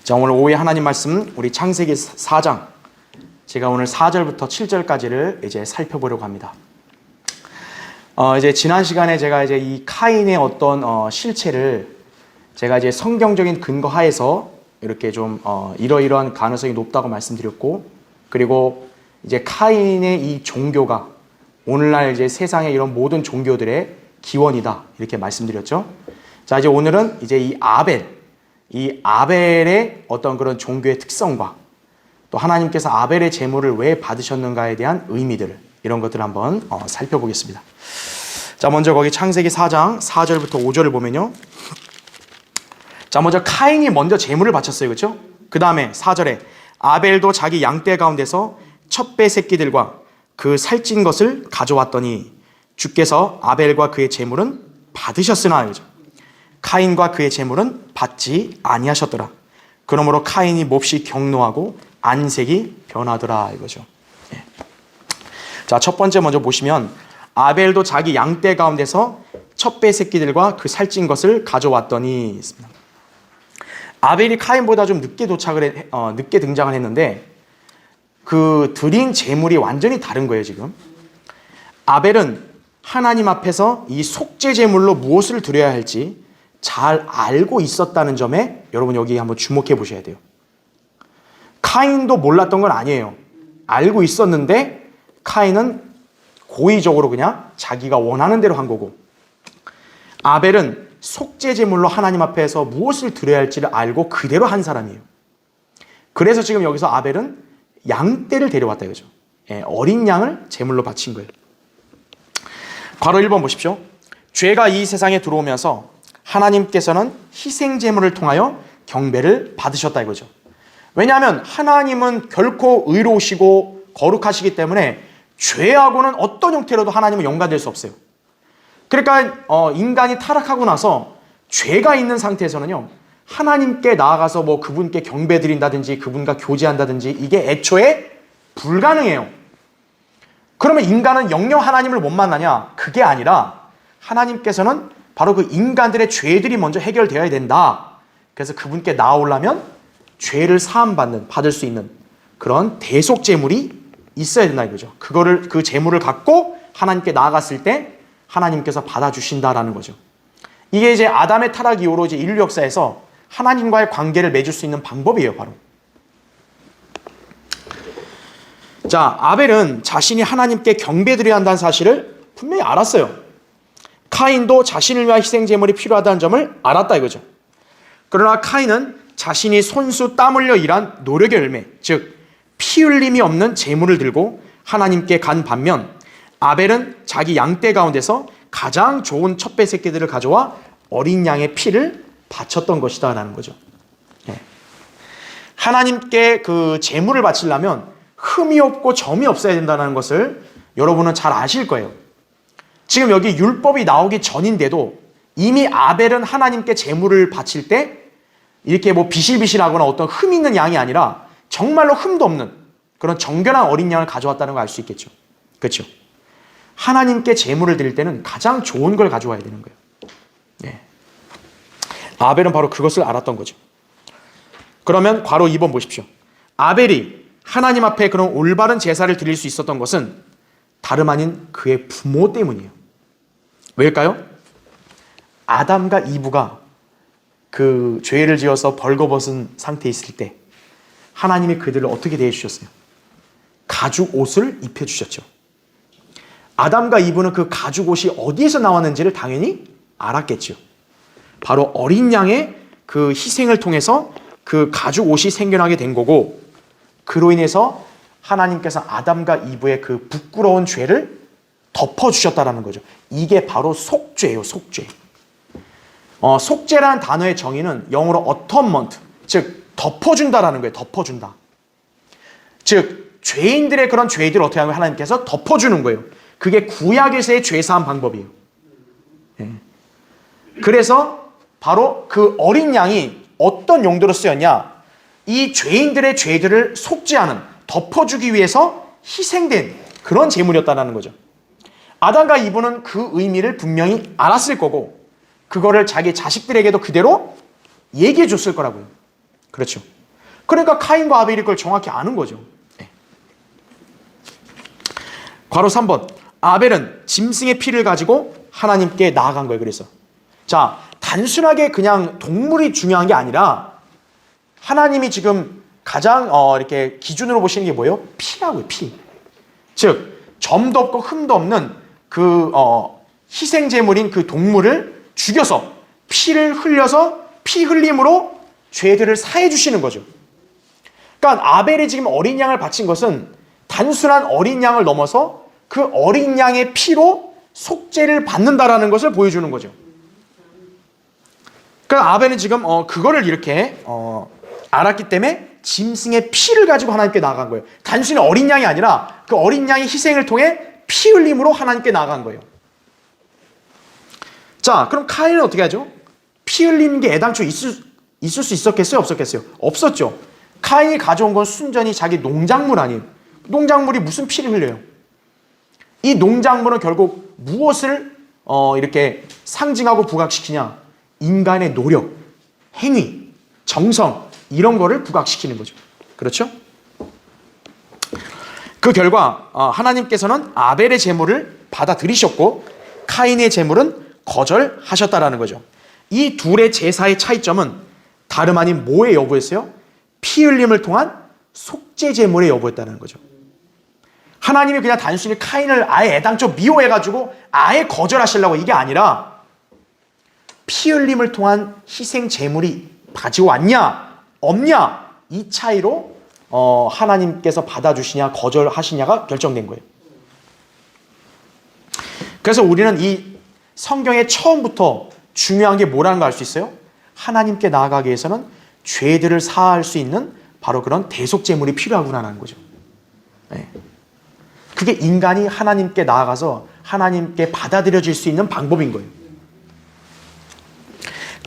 자, 오늘 오후에 하나님 말씀 우리 창세기 4장, 제가 오늘 4절부터 7절까지를 이제 살펴보려고 합니다. 이제 지난 시간에 제가 이제 이 카인의 어떤 실체를 제가 이제 성경적인 근거 하에서 이렇게 좀 이러이러한 가능성이 높다고 말씀드렸고, 그리고 이제 카인의 이 종교가 오늘날 이제 세상의 이런 모든 종교들의 기원이다 이렇게 말씀드렸죠. 자, 이제 오늘은 이제 이 아벨의 어떤 그런 종교의 특성과 또 하나님께서 아벨의 제물을 왜 받으셨는가에 대한 의미들, 이런 것들을 한번 살펴보겠습니다. 자, 먼저 거기 창세기 4장 4절부터 5절을 보면요. 자, 먼저 카인이 먼저 제물을 바쳤어요. 그렇죠? 그 다음에 4절에 아벨도 자기 양떼 가운데서 첫 배 새끼들과 그 살찐 것을 가져왔더니 주께서 아벨과 그의 제물은 받으셨으나, 그렇죠? 카인과 그의 제물은 받지 아니하셨더라. 그러므로 카인이 몹시 경노하고 안색이 변하더라, 이거죠. 예. 자, 첫 번째 먼저 보시면 아벨도 자기 양떼 가운데서 첫 배 새끼들과 그 살찐 것을 가져왔더니 있습니다. 아벨이 카인보다 좀 늦게 늦게 등장을 했는데 그 드린 제물이 완전히 다른 거예요. 지금 아벨은 하나님 앞에서 이 속죄 제물로 무엇을 드려야 할지 잘 알고 있었다는 점에 여러분 여기 한번 주목해 보셔야 돼요. 카인도 몰랐던 건 아니에요. 알고 있었는데 카인은 고의적으로 그냥 자기가 원하는 대로 한 거고, 아벨은 속죄 제물로 하나님 앞에서 무엇을 드려야 할지를 알고 그대로 한 사람이에요. 그래서 지금 여기서 아벨은 양떼를 데려왔다 이거죠. 예, 어린 양을 제물로 바친 거예요. 괄호 1번 보십시오. 죄가 이 세상에 들어오면서 하나님께서는 희생 제물을 통하여 경배를 받으셨다 이거죠. 왜냐하면 하나님은 결코 의로우시고 거룩하시기 때문에 죄하고는 어떤 형태로도 하나님은 연관될 수 없어요. 그러니까 인간이 타락하고 나서 죄가 있는 상태에서는요, 하나님께 나아가서 뭐 그분께 경배 드린다든지 그분과 교제한다든지 이게 애초에 불가능해요. 그러면 인간은 영영 하나님을 못 만나냐? 그게 아니라 하나님께서는 바로 그 인간들의 죄들이 먼저 해결되어야 된다. 그래서 그분께 나아오려면 죄를 받을 수 있는 그런 대속 제물이 있어야 된다 이거죠. 그 제물을 갖고 하나님께 나아갔을 때 하나님께서 받아주신다라는 거죠. 이게 이제 아담의 타락 이후로 이제 인류 역사에서 하나님과의 관계를 맺을 수 있는 방법이에요, 바로. 자, 아벨은 자신이 하나님께 경배드려야 한다는 사실을 분명히 알았어요. 카인도 자신을 위한 희생 제물이 필요하다는 점을 알았다 이거죠. 그러나 카인은 자신이 손수 땀 흘려 일한 노력의 열매, 즉 피 흘림이 없는 제물을 들고 하나님께 간 반면, 아벨은 자기 양떼 가운데서 가장 좋은 첫 배 새끼들을 가져와 어린 양의 피를 바쳤던 것이다 라는 거죠. 예. 하나님께 그 제물을 바치려면 흠이 없고 점이 없어야 된다는 것을 여러분은 잘 아실 거예요. 지금 여기 율법이 나오기 전인데도 이미 아벨은 하나님께 제물을 바칠 때 이렇게 뭐 비실비실하거나 어떤 흠 있는 양이 아니라 정말로 흠도 없는 그런 정결한 어린 양을 가져왔다는 걸 알 수 있겠죠. 그렇죠? 하나님께 제물을 드릴 때는 가장 좋은 걸 가져와야 되는 거예요. 예. 아벨은 바로 그것을 알았던 거죠. 그러면 괄호 2번 보십시오. 아벨이 하나님 앞에 그런 올바른 제사를 드릴 수 있었던 것은 다름 아닌 그의 부모 때문이에요. 왜일까요? 아담과 이브가 그 죄를 지어서 벌거벗은 상태에 있을 때 하나님이 그들을 어떻게 대해 주셨어요? 가죽 옷을 입혀주셨죠. 아담과 이브는 그 가죽 옷이 어디에서 나왔는지를 당연히 알았겠죠. 바로 어린 양의 그 희생을 통해서 그 가죽 옷이 생겨나게 된 거고, 그로 인해서 하나님께서 아담과 이브의 그 부끄러운 죄를 덮어주셨다라는 거죠. 이게 바로 속죄예요, 속죄. 속죄라는 단어의 정의는 영어로 atonement, 즉 덮어준다라는 거예요. 덮어준다. 즉 죄인들의 그런 죄들을 어떻게 하면 하나님께서 덮어주는 거예요. 그게 구약에서의 죄사함 방법이에요. 예. 그래서 바로 그 어린 양이 어떤 용도로 쓰였냐? 이 죄인들의 죄들을 속죄하는, 덮어주기 위해서 희생된 그런 제물이었다는 거죠. 아담과 이브는 그 의미를 분명히 알았을 거고 그거를 자기 자식들에게도 그대로 얘기해 줬을 거라고요. 그렇죠. 그러니까 카인과 아벨이 그걸 정확히 아는 거죠. 네. 괄호 3번. 아벨은 짐승의 피를 가지고 하나님께 나아간 거예요. 그래서 자, 단순하게 그냥 동물이 중요한 게 아니라 하나님이 지금 가장 이렇게 기준으로 보시는 게 뭐예요? 피라고요. 피. 즉 점도 없고 흠도 없는 그 희생 제물인 그 동물을 죽여서 피를 흘려서 피 흘림으로 죄들을 사해 주시는 거죠. 그러니까 아벨이 지금 어린 양을 바친 것은 단순한 어린 양을 넘어서 그 어린 양의 피로 속죄를 받는다라는 것을 보여주는 거죠. 그러니까 아벨은 지금 그거를 이렇게 알았기 때문에 짐승의 피를 가지고 하나님께 나아간 거예요. 단순히 어린 양이 아니라 그 어린 양의 희생을 통해 피 흘림으로 하나님께 나아간 거예요. 자, 그럼 카인은 어떻게 하죠? 피 흘리는 게 애당초 있을 수 있었겠어요? 없었겠어요? 없었죠. 카인이 가져온 건 순전히 자기 농작물 아니에요. 농작물이 무슨 피를 흘려요? 이 농작물은 결국 무엇을 이렇게 상징하고 부각시키냐? 인간의 노력, 행위, 정성 이런 거를 부각시키는 거죠. 그렇죠? 그 결과 하나님께서는 아벨의 제물을 받아들이셨고 카인의 제물은 거절하셨다라는 거죠. 이 둘의 제사의 차이점은 다름 아닌 뭐의 여부였어요? 피 흘림을 통한 속죄 제물의 여부였다는 거죠. 하나님이 그냥 단순히 카인을 아예 애당초 미워해가지고 아예 거절하시려고 이게 아니라 피 흘림을 통한 희생 제물이 가지고 왔냐 없냐 이 차이로 하나님께서 받아주시냐 거절하시냐가 결정된 거예요. 그래서 우리는 이 성경의 처음부터 중요한 게 뭐라는 거 알 수 있어요? 하나님께 나아가기 위해서는 죄들을 사할 수 있는 바로 그런 대속 제물이 필요하구나라는 거죠. 네. 그게 인간이 하나님께 나아가서 하나님께 받아들여질 수 있는 방법인 거예요.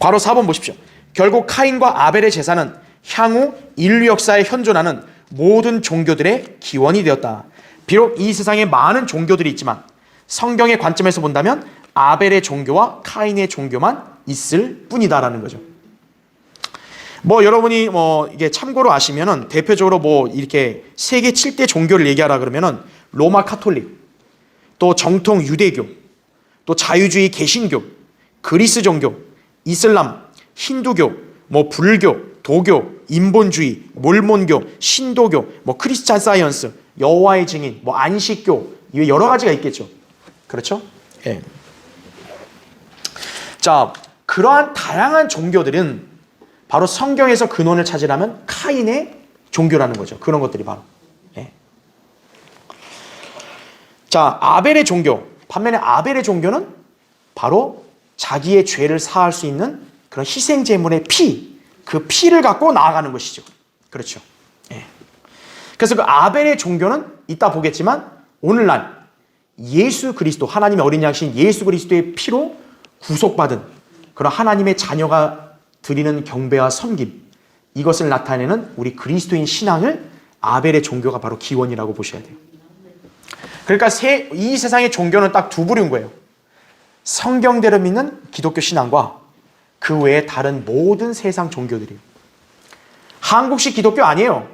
괄호 4번 보십시오. 결국 카인과 아벨의 제사는 향후 인류 역사에 현존하는 모든 종교들의 기원이 되었다. 비록 이 세상에 많은 종교들이 있지만 성경의 관점에서 본다면 아벨의 종교와 카인의 종교만 있을 뿐이다라는 거죠. 여러분이 이게 참고로 아시면은 대표적으로 이렇게 세계 7대 종교를 얘기하라 그러면은 로마 카톨릭, 또 정통 유대교, 또 자유주의 개신교, 그리스 종교, 이슬람, 힌두교, 불교, 도교, 인본주의, 몰몬교, 신도교, 크리스찬 사이언스, 여호와의 증인, 안식교, 여러 가지가 있겠죠. 그렇죠? 예. 자, 그러한 다양한 종교들은 바로 성경에서 근원을 찾으려면 카인의 종교라는 거죠. 그런 것들이 바로. 예. 자, 아벨의 종교. 반면에 아벨의 종교는 바로 자기의 죄를 사할 수 있는 그런 희생 제물의 피, 그 피를 갖고 나아가는 것이죠. 그렇죠. 예. 그래서 그 아벨의 종교는 이따 보겠지만 오늘날 예수 그리스도, 하나님의 어린 양이신 예수 그리스도의 피로 구속받은 그런 하나님의 자녀가 드리는 경배와 섬김, 이것을 나타내는 우리 그리스도인 신앙을 아벨의 종교가 바로 기원이라고 보셔야 돼요. 그러니까 이 세상의 종교는 딱 두 부류인 거예요. 성경대로 믿는 기독교 신앙과 그 외에 다른 모든 세상 종교들이에요. 한국식 기독교 아니에요.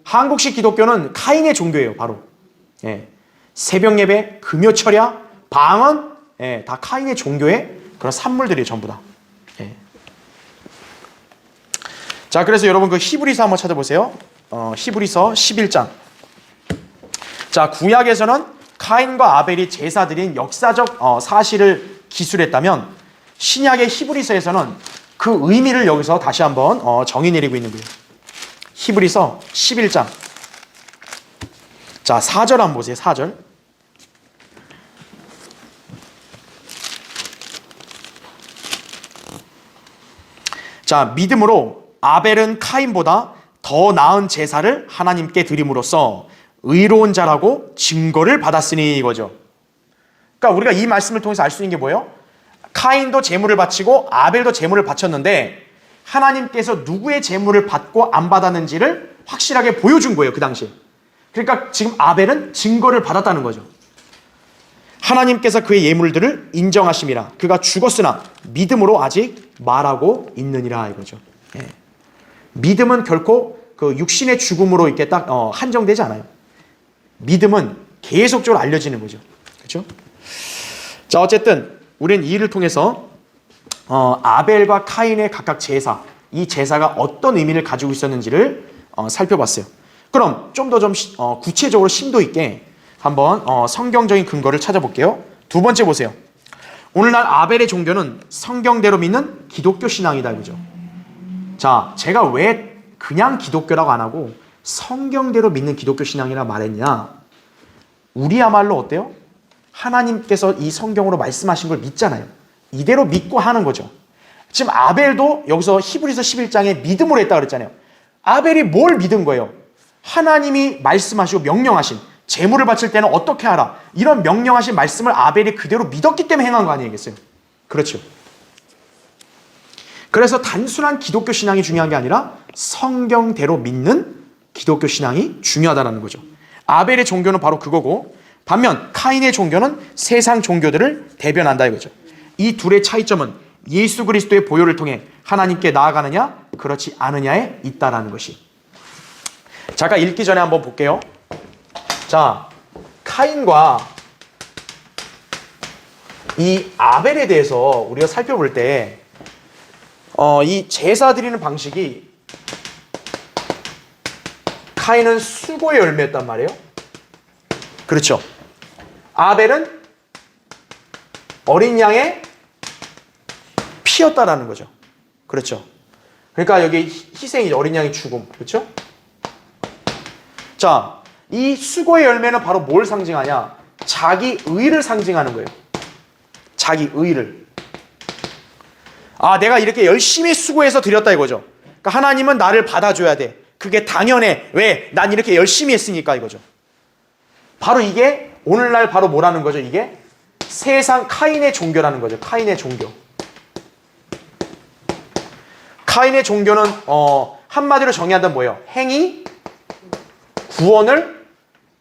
한국식 기독교는 카인의 종교예요. 바로. 예. 새벽 예배, 금요 철야, 방언, 예, 다 카인의 종교의 그런 산물들이에요. 전부 다. 예. 자, 그래서 여러분 그 히브리서 한번 찾아보세요. 히브리서 11장. 자, 구약에서는 카인과 아벨이 제사 드린 역사적 사실을 기술했다면 신약의 히브리서에서는 그 의미를 여기서 다시 한번 정의 내리고 있는 거예요. 히브리서 11장. 자, 4절 한번 보세요. 4절. 자, 믿음으로 아벨은 카인보다 더 나은 제사를 하나님께 드림으로써 의로운 자라고 증거를 받았으니 이거죠. 그러니까 우리가 이 말씀을 통해서 알 수 있는 게 뭐예요? 카인도 제물을 바치고 아벨도 제물을 바쳤는데 하나님께서 누구의 제물을 받고 안 받았는지를 확실하게 보여준 거예요. 그 당시에. 그러니까 지금 아벨은 증거를 받았다는 거죠. 하나님께서 그의 예물들을 인정하심이라. 그가 죽었으나 믿음으로 아직 말하고 있느니라 이거죠. 예. 믿음은 결코 그 육신의 죽음으로 이렇게 딱 한정되지 않아요. 믿음은 계속적으로 알려지는 거죠. 그렇죠? 자, 어쨌든 우리는 이 일을 통해서 아벨과 카인의 각각 제사, 이 제사가 어떤 의미를 가지고 있었는지를 살펴봤어요. 그럼 좀 더 구체적으로 심도 있게 한번 성경적인 근거를 찾아볼게요. 두 번째 보세요. 오늘날 아벨의 종교는 성경대로 믿는 기독교 신앙이다 이거죠. 자, 제가 왜 그냥 기독교라고 안 하고 성경대로 믿는 기독교 신앙이라 말했냐? 우리야말로 어때요? 하나님께서 이 성경으로 말씀하신 걸 믿잖아요. 이대로 믿고 하는 거죠. 지금 아벨도 여기서 히브리서 11장에 믿음으로 했다고 그랬잖아요. 아벨이 뭘 믿은 거예요? 하나님이 말씀하시고 명령하신 제물을 바칠 때는 어떻게 하라, 이런 명령하신 말씀을 아벨이 그대로 믿었기 때문에 행한 거 아니겠어요? 그렇죠. 그래서 단순한 기독교 신앙이 중요한 게 아니라 성경대로 믿는 기독교 신앙이 중요하다는 거죠. 아벨의 종교는 바로 그거고, 반면 카인의 종교는 세상 종교들을 대변한다 이거죠. 이 둘의 차이점은 예수 그리스도의 보혈을 통해 하나님께 나아가느냐 그렇지 않느냐에 있다라는 것이. 잠깐 읽기 전에 한번 볼게요. 자, 카인과 이 아벨에 대해서 우리가 살펴볼 때 이 제사 드리는 방식이, 카인은 수고의 열매였단 말이에요. 그렇죠. 아벨은 어린 양의 피였다라는 거죠. 그렇죠. 그러니까 여기 희생이 어린 양의 죽음. 그렇죠? 자, 이 수고의 열매는 바로 뭘 상징하냐? 자기 의를 상징하는 거예요. 자기 의를. 아, 내가 이렇게 열심히 수고해서 드렸다 이거죠. 그러니까 하나님은 나를 받아줘야 돼. 그게 당연해. 왜? 난 이렇게 열심히 했으니까 이거죠. 바로 이게 오늘날 바로 뭐라는 거죠? 이게 세상 카인의 종교라는 거죠. 카인의 종교. 카인의 종교는 한마디로 정의한다면 뭐예요? 행위, 구원을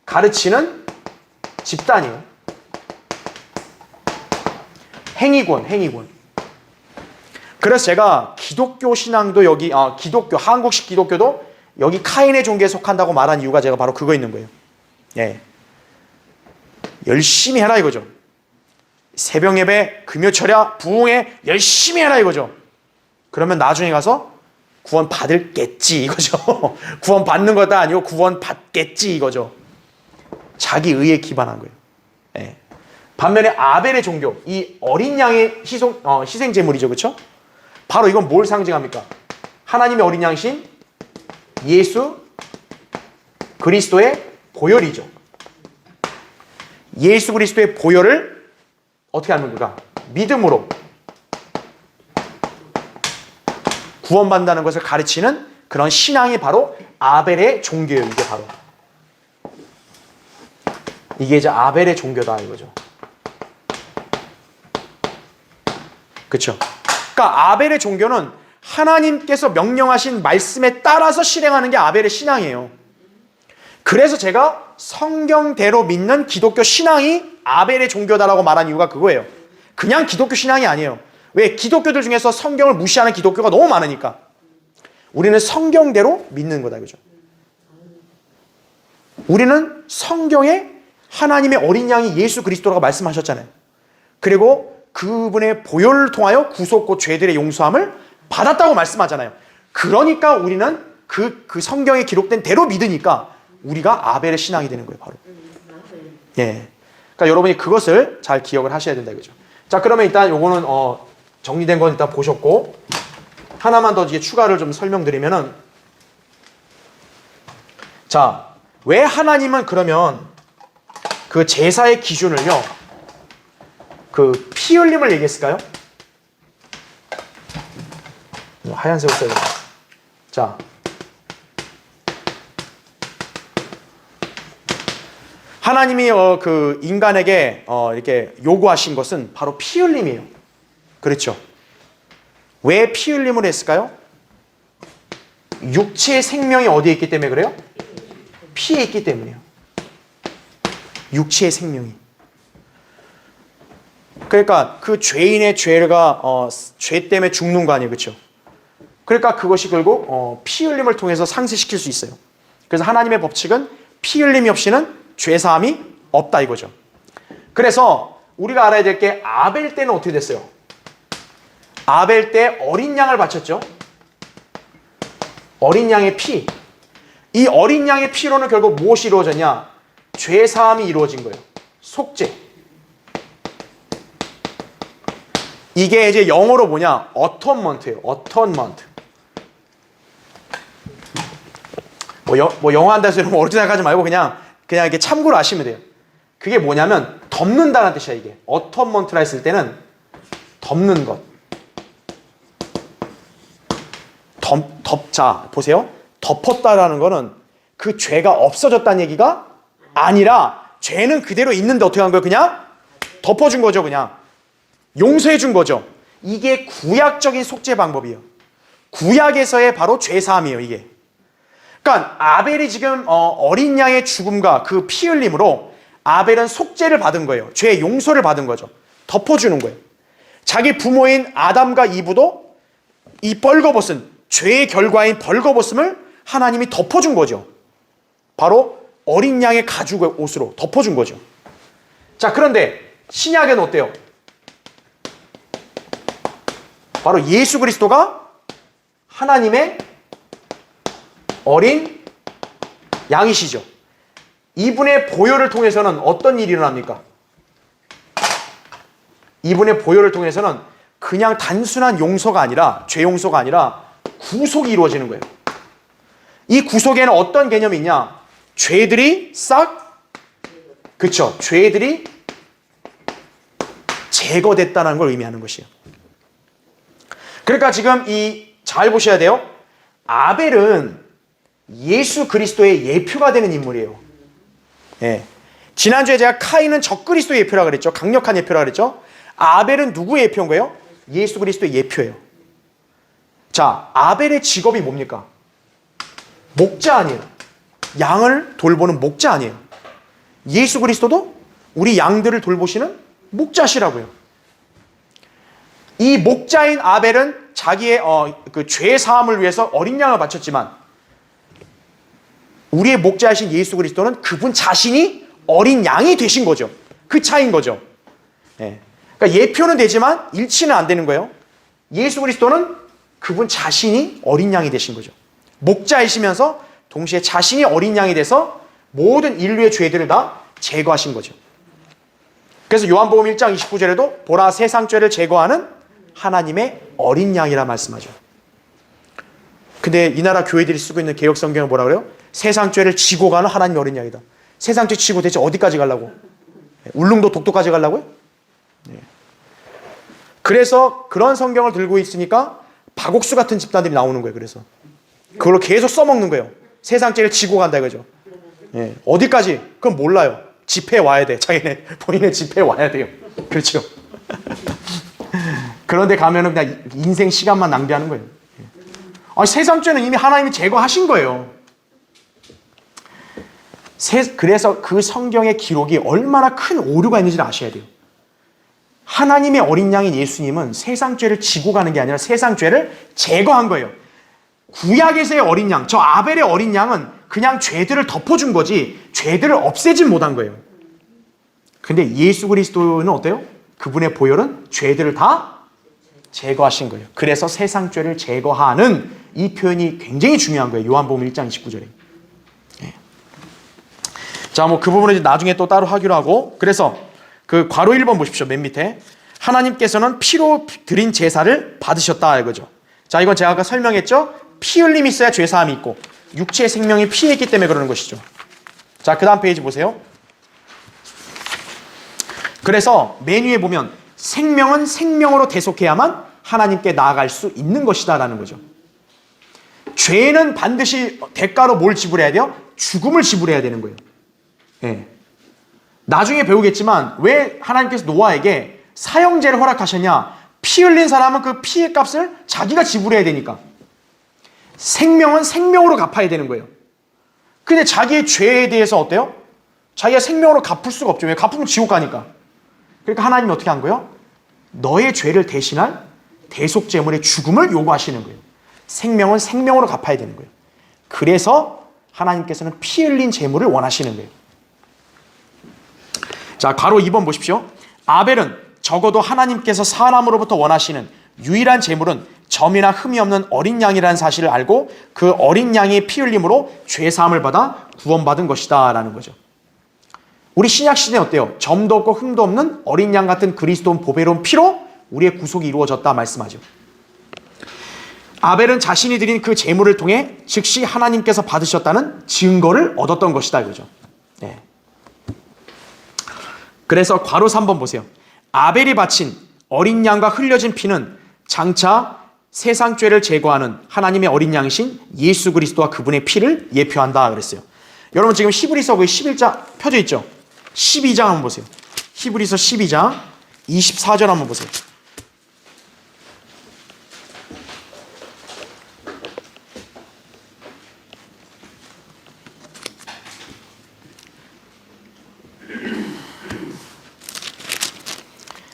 가르치는 집단이에요. 행위구원. 그래서 제가 기독교 신앙도 여기 기독교, 한국식 기독교도 여기 카인의 종교에 속한다고 말한 이유가 제가 바로 그거 있는 거예요. 예. 열심히 해라 이거죠. 새벽 예배, 금요 철야, 부흥회 열심히 해라 이거죠. 그러면 나중에 가서 구원 받을겠지 이거죠. 구원 받는 것도 아니고 구원 받겠지 이거죠. 자기 의에 기반한 거예요. 예. 반면에 아벨의 종교, 이 어린 양의 희생 제물이죠, 그렇죠? 바로 이건 뭘 상징합니까? 하나님의 어린 양이신 예수 그리스도의 보혈이죠. 예수 그리스도의 보혈을 어떻게 하는 건가? 믿음으로 구원받는다는 것을 가르치는 그런 신앙이 바로 아벨의 종교예요. 이게 바로. 이게 이제 아벨의 종교다 이거죠. 그렇죠? 그러니까 아벨의 종교는 하나님께서 명령하신 말씀에 따라서 실행하는 게 아벨의 신앙이에요. 그래서 제가 성경대로 믿는 기독교 신앙이 아벨의 종교다라고 말한 이유가 그거예요. 그냥 기독교 신앙이 아니에요. 왜? 기독교들 중에서 성경을 무시하는 기독교가 너무 많으니까. 우리는 성경대로 믿는 거다 이거죠. 우리는 성경에 하나님의 어린 양이 예수 그리스도라고 말씀하셨잖아요. 그리고 그분의 보혈을 통하여 구속고 죄들의 용서함을 받았다고 말씀하잖아요. 그러니까 우리는 그 성경에 기록된 대로 믿으니까 우리가 아벨의 신앙이 되는 거예요, 바로. 예. 그러니까 여러분이 그것을 잘 기억을 하셔야 된다 이거죠. 자, 그러면 일단 요거는 정리된 건 일단 보셨고, 하나만 더 이제 추가를 좀 설명드리면은, 자, 왜 하나님은 그러면 그 제사의 기준을요, 그 피 흘림을 얘기했을까요? 하얀색으로 써야 됩니다. 자, 하나님이 그 인간에게 이렇게 요구하신 것은 바로 피 흘림이에요. 그렇죠? 왜 피 흘림을 했을까요? 육체의 생명이 어디에 있기 때문에 그래요? 피에 있기 때문이에요. 육체의 생명이. 그러니까 그 죄인의 죄가 죄 때문에 죽는 거 아니에요, 그렇죠? 그러니까 그것이 결국 피 흘림을 통해서 상쇄시킬 수 있어요. 그래서 하나님의 법칙은 피 흘림이 없이는 죄사함이 없다 이거죠. 그래서 우리가 알아야 될 게 아벨 때는 어떻게 됐어요? 아벨 때 어린 양을 바쳤죠. 어린 양의 피. 이 어린 양의 피로는 결국 무엇이 이루어졌냐? 죄사함이 이루어진 거예요. 속죄. 이게 이제 영어로 뭐냐? 어톤먼트예요. 어톤먼트. 뭐 영어 한다 해서 여러분 어렵게 생각하지 말고 그냥 이렇게 참고로 아시면 돼요. 그게 뭐냐면 덮는다는 뜻이야 이게. 어톤먼트라 했을 때는 덮는 것. 자 보세요. 덮었다라는 거는 그 죄가 없어졌다는 얘기가 아니라 죄는 그대로 있는데 어떻게 한 거예요? 그냥 덮어준 거죠. 그냥 용서해 준 거죠. 이게 구약적인 속죄 방법이에요. 구약에서의 바로 죄사함이에요 이게. 그러니까 아벨이 지금 어린 양의 죽음과 그 피 흘림으로 아벨은 속죄를 받은 거예요. 죄의 용서를 받은 거죠. 덮어주는 거예요. 자기 부모인 아담과 이브도 이 벌거벗은 죄의 결과인 벌거벗음을 하나님이 덮어준 거죠. 바로 어린 양의 가죽 옷으로 덮어준 거죠. 자, 그런데 신약에는 어때요? 바로 예수 그리스도가 하나님의 어린 양이시죠. 이분의 보혈을 통해서는 어떤 일이 일어납니까? 이분의 보혈을 통해서는 그냥 단순한 용서가 아니라, 죄 용서가 아니라 구속이 이루어지는 거예요. 이 구속에는 어떤 개념이 있냐? 죄들이 그쵸. 죄들이 제거됐다는 걸 의미하는 것이에요. 그러니까 지금 잘 보셔야 돼요. 아벨은 예수 그리스도의 예표가 되는 인물이에요. 예. 지난주에 제가 카인은 적그리스도의 예표라고 그랬죠. 강력한 예표라고 그랬죠. 아벨은 누구의 예표인 거예요? 예수 그리스도의 예표예요. 자, 아벨의 직업이 뭡니까? 목자 아니에요. 양을 돌보는 목자 아니에요. 예수 그리스도도 우리 양들을 돌보시는 목자시라고요. 이 목자인 아벨은 자기의 그 죄 사함을 위해서 어린 양을 바쳤지만 우리의 목자이신 예수 그리스도는 그분 자신이 어린 양이 되신 거죠. 그 차이인 거죠. 예. 그러니까 예표는 되지만 일치는 안 되는 거예요. 예수 그리스도는 그분 자신이 어린 양이 되신 거죠. 목자이시면서 동시에 자신이 어린 양이 돼서 모든 인류의 죄들을 다 제거하신 거죠. 그래서 요한복음 1장 29절에도 보라 세상 죄를 제거하는 하나님의 어린 양이라 말씀하죠. 근데 이 나라 교회들이 쓰고 있는 개역 성경은 뭐라 그래요? 세상 죄를 지고 가는 하나님의 어린 양이다. 세상 죄 지고 대체 어디까지 가려고? 울릉도 독도까지 가려고요? 네. 그래서 그런 성경을 들고 있으니까 박옥수 같은 집단들이 나오는 거예요. 그래서 그걸로 계속 써먹는 거예요. 세상 죄를 지고 간다 이거죠. 네. 어디까지? 그건 몰라요. 집회에 와야 돼. 자기네 본인의 집회에 와야 돼요. 그렇죠. 그런데 가면은 그냥 인생 시간만 낭비하는 거예요. 세상 죄는 이미 하나님이 제거하신 거예요. 그래서 그 성경의 기록이 얼마나 큰 오류가 있는지를 아셔야 돼요. 하나님의 어린 양인 예수님은 세상 죄를 지고 가는 게 아니라 세상 죄를 제거한 거예요. 구약에서의 어린 양, 저 아벨의 어린 양은 그냥 죄들을 덮어준 거지 죄들을 없애진 못한 거예요. 근데 예수 그리스도는 어때요? 그분의 보혈은 죄들을 다 제거하신 거예요. 그래서 세상 죄를 제거하는 이 표현이 굉장히 중요한 거예요. 요한복음 1장 29절에. 네. 자, 뭐 그 부분은 나중에 또 따로 하기로 하고, 그래서 그 괄호 1번 보십시오. 맨 밑에. 하나님께서는 피로 드린 제사를 받으셨다 이거죠. 자, 이건 제가 아까 설명했죠. 피 흘림이 있어야 죄사함이 있고 육체의 생명이 피에 있기 때문에 그러는 것이죠. 자, 그 다음 페이지 보세요. 그래서 맨 위에 보면 생명은 생명으로 대속해야만 하나님께 나아갈 수 있는 것이다 라는 거죠. 죄는 반드시 대가로 뭘 지불해야 돼요? 죽음을 지불해야 되는 거예요. 예. 나중에 배우겠지만 왜 하나님께서 노아에게 사형제를 허락하셨냐? 피 흘린 사람은 그 피의 값을 자기가 지불해야 되니까. 생명은 생명으로 갚아야 되는 거예요. 근데 자기의 죄에 대해서 어때요? 자기가 생명으로 갚을 수가 없죠. 왜? 갚으면 지옥 가니까. 그러니까 하나님이 어떻게 한 거예요? 너의 죄를 대신할 대속제물의 죽음을 요구하시는 거예요. 생명은 생명으로 갚아야 되는 거예요. 그래서 하나님께서는 피 흘린 제물을 원하시는 거예요. 자, 괄호 2번 보십시오. 아벨은 적어도 하나님께서 사람으로부터 원하시는 유일한 제물은 점이나 흠이 없는 어린 양이라는 사실을 알고 그 어린 양의 피 흘림으로 죄 사함을 받아 구원받은 것이다 라는 거죠. 우리 신약 시대는 어때요? 점도 없고 흠도 없는 어린 양 같은 그리스도인 보배로운 피로 우리의 구속이 이루어졌다 말씀하죠. 아벨은 자신이 드린 그 제물을 통해 즉시 하나님께서 받으셨다는 증거를 얻었던 것이다 이거죠. 네. 그래서 괄호 3번 보세요. 아벨이 바친 어린 양과 흘려진 피는 장차 세상 죄를 제거하는 하나님의 어린 양이신 예수 그리스도와 그분의 피를 예표한다 그랬어요. 여러분 지금 히브리서 11장 펴져 있죠? 12장 한번 보세요. 히브리서 12장 24절 한번 보세요.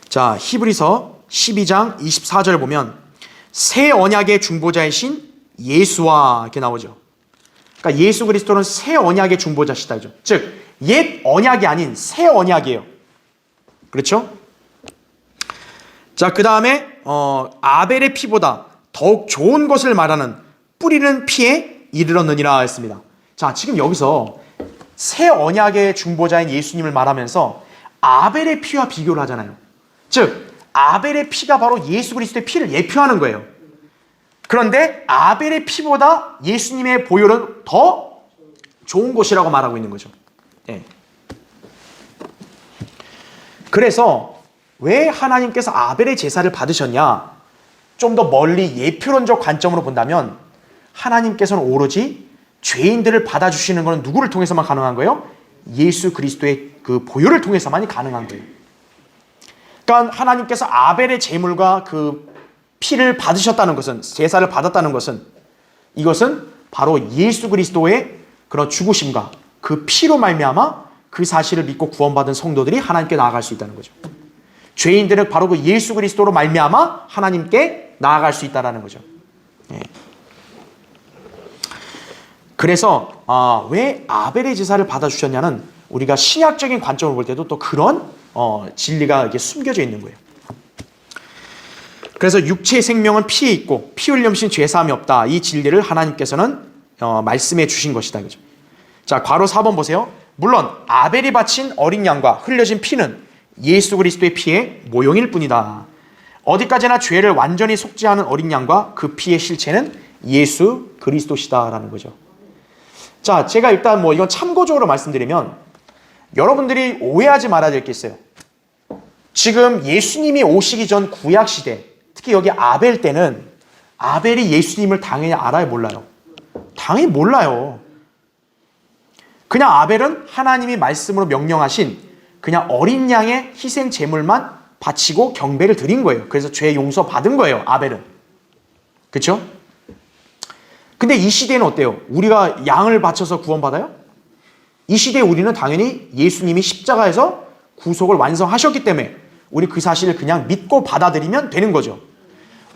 자, 히브리서 12장 24절을 보면 새 언약의 중보자이신 예수와 이렇게 나오죠. 그러니까 예수 그리스도는 새 언약의 중보자시다죠. 즉, 옛 언약이 아닌 새 언약이에요. 그렇죠? 자, 그 다음에 아벨의 피보다 더욱 좋은 것을 말하는 뿌리는 피에 이르렀느니라 했습니다. 자, 지금 여기서 새 언약의 중보자인 예수님을 말하면서 아벨의 피와 비교를 하잖아요. 즉 아벨의 피가 바로 예수 그리스도의 피를 예표하는 거예요. 그런데 아벨의 피보다 예수님의 보혈은 더 좋은 것이라고 말하고 있는 거죠. 네. 그래서 왜 하나님께서 아벨의 제사를 받으셨냐? 좀 더 멀리 예표론적 관점으로 본다면 하나님께서는 오로지 죄인들을 받아주시는 것은 누구를 통해서만 가능한 거예요? 예수 그리스도의 그 보혈을 통해서만이 가능한 거예요. 그러니까 하나님께서 아벨의 제물과 그 피를 받으셨다는 것은, 제사를 받았다는 것은, 이것은 바로 예수 그리스도의 그런 죽으심과 그 피로 말미암아 그 사실을 믿고 구원받은 성도들이 하나님께 나아갈 수 있다는 거죠. 죄인들은 바로 그 예수 그리스도로 말미암아 하나님께 나아갈 수 있다는 거죠. 네. 그래서 왜 아벨의 제사를 받아주셨냐는 우리가 신약적인 관점을 볼 때도 또 그런 진리가 이게 숨겨져 있는 거예요. 그래서 육체의 생명은 피에 있고 피 흘림없인 죄사함이 없다. 이 진리를 하나님께서는 말씀해 주신 것이다. 그죠? 자, 괄호 4번 보세요. 물론 아벨이 바친 어린 양과 흘려진 피는 예수 그리스도의 피의 모형일 뿐이다. 어디까지나 죄를 완전히 속죄하는 어린 양과 그 피의 실체는 예수 그리스도시다라는 거죠. 자, 제가 일단 이건 참고적으로 말씀드리면 여러분들이 오해하지 말아야 될 게 있어요. 지금 예수님이 오시기 전 구약 시대, 특히 여기 아벨 때는 아벨이 예수님을 당연히 알아요, 몰라요? 당연히 몰라요. 그냥 아벨은 하나님이 말씀으로 명령하신 그냥 어린 양의 희생 제물만 바치고 경배를 드린 거예요. 그래서 죄 용서 받은 거예요, 아벨은. 그렇죠? 근데 이 시대는 어때요? 우리가 양을 바쳐서 구원받아요? 이 시대에 우리는 당연히 예수님이 십자가에서 구속을 완성하셨기 때문에 우리 그 사실을 그냥 믿고 받아들이면 되는 거죠.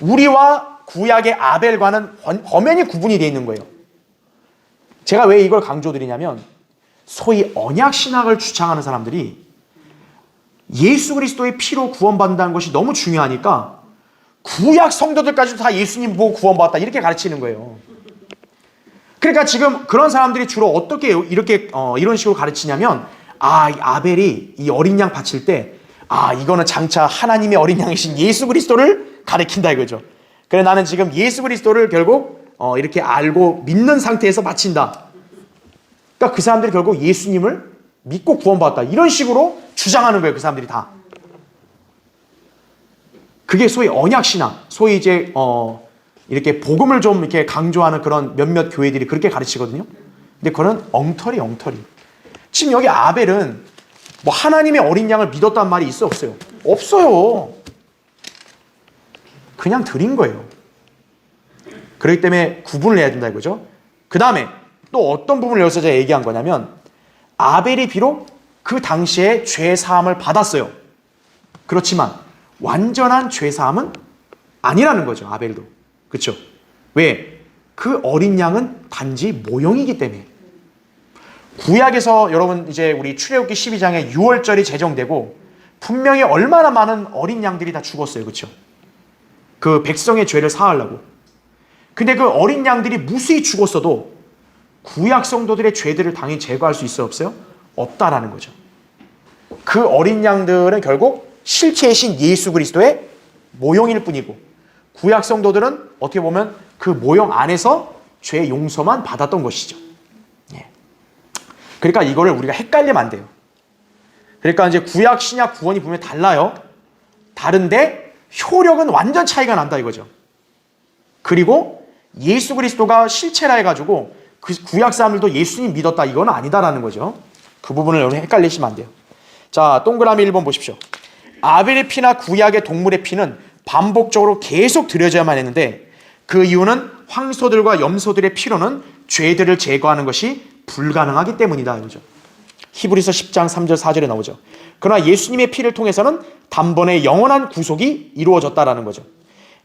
우리와 구약의 아벨과는 엄연히 구분이 되어 있는 거예요. 제가 왜 이걸 강조드리냐면 소위 언약신학을 주창하는 사람들이 예수 그리스도의 피로 구원받는다는 것이 너무 중요하니까 구약 성도들까지도 다 예수님 보고 구원받았다 이렇게 가르치는 거예요. 그러니까 지금 그런 사람들이 주로 어떻게 이렇게 이런 식으로 가르치냐면 이 아벨이 이 어린 양 바칠 때 이거는 장차 하나님의 어린 양이신 예수 그리스도를 가리킨다 이거죠. 그래 나는 지금 예수 그리스도를 결국 이렇게 알고 믿는 상태에서 바친다. 그러니까 그 사람들이 결국 예수님을 믿고 구원받았다 이런 식으로 주장하는 거예요. 그 사람들이 다. 그게 소위 언약신앙, 소위 이제 이렇게 복음을 좀 이렇게 강조하는 그런 몇몇 교회들이 그렇게 가르치거든요. 근데 그거는 엉터리. 지금 여기 아벨은 하나님의 어린 양을 믿었단 말이 있어 없어요? 없어요. 그냥 드린 거예요. 그렇기 때문에 구분을 해야 된다 이거죠. 그 다음에 또 어떤 부분을 여기서 제가 얘기한 거냐면 아벨이 비록 그 당시에 죄 사함을 받았어요. 그렇지만 완전한 죄 사함은 아니라는 거죠. 아벨도. 그렇죠? 왜? 그 어린 양은 단지 모형이기 때문에. 구약에서 여러분 이제 우리 출애굽기 12장에 6월절이 제정되고 분명히 얼마나 많은 어린 양들이 다 죽었어요. 그렇죠? 그 백성의 죄를 사하려고. 근데 그 어린 양들이 무수히 죽었어도 구약 성도들의 죄들을 당연히 제거할 수 있어요? 없어요? 없다라는 거죠. 그 어린 양들은 결국 실체이신 예수 그리스도의 모형일 뿐이고 구약 성도들은 어떻게 보면 그 모형 안에서 죄 용서만 받았던 것이죠. 예. 그러니까 이거를 우리가 헷갈리면 안 돼요. 그러니까 이제 구약, 신약, 구원이 보면 달라요. 다른데 효력은 완전 차이가 난다 이거죠. 그리고 예수 그리스도가 실체라 해가지고 그 구약 사람들도 예수님 믿었다 이건 아니다라는 거죠. 그 부분을 여러분 헷갈리시면 안 돼요. 자, 동그라미 1번 보십시오. 아벨의 피나 구약의 동물의 피는 반복적으로 계속 드려져야만 했는데 그 이유는 황소들과 염소들의 피로는 죄들을 제거하는 것이 불가능하기 때문이다 이거죠. 히브리서 10장 3절 4절에 나오죠. 그러나 예수님의 피를 통해서는 단번에 영원한 구속이 이루어졌다라는 거죠.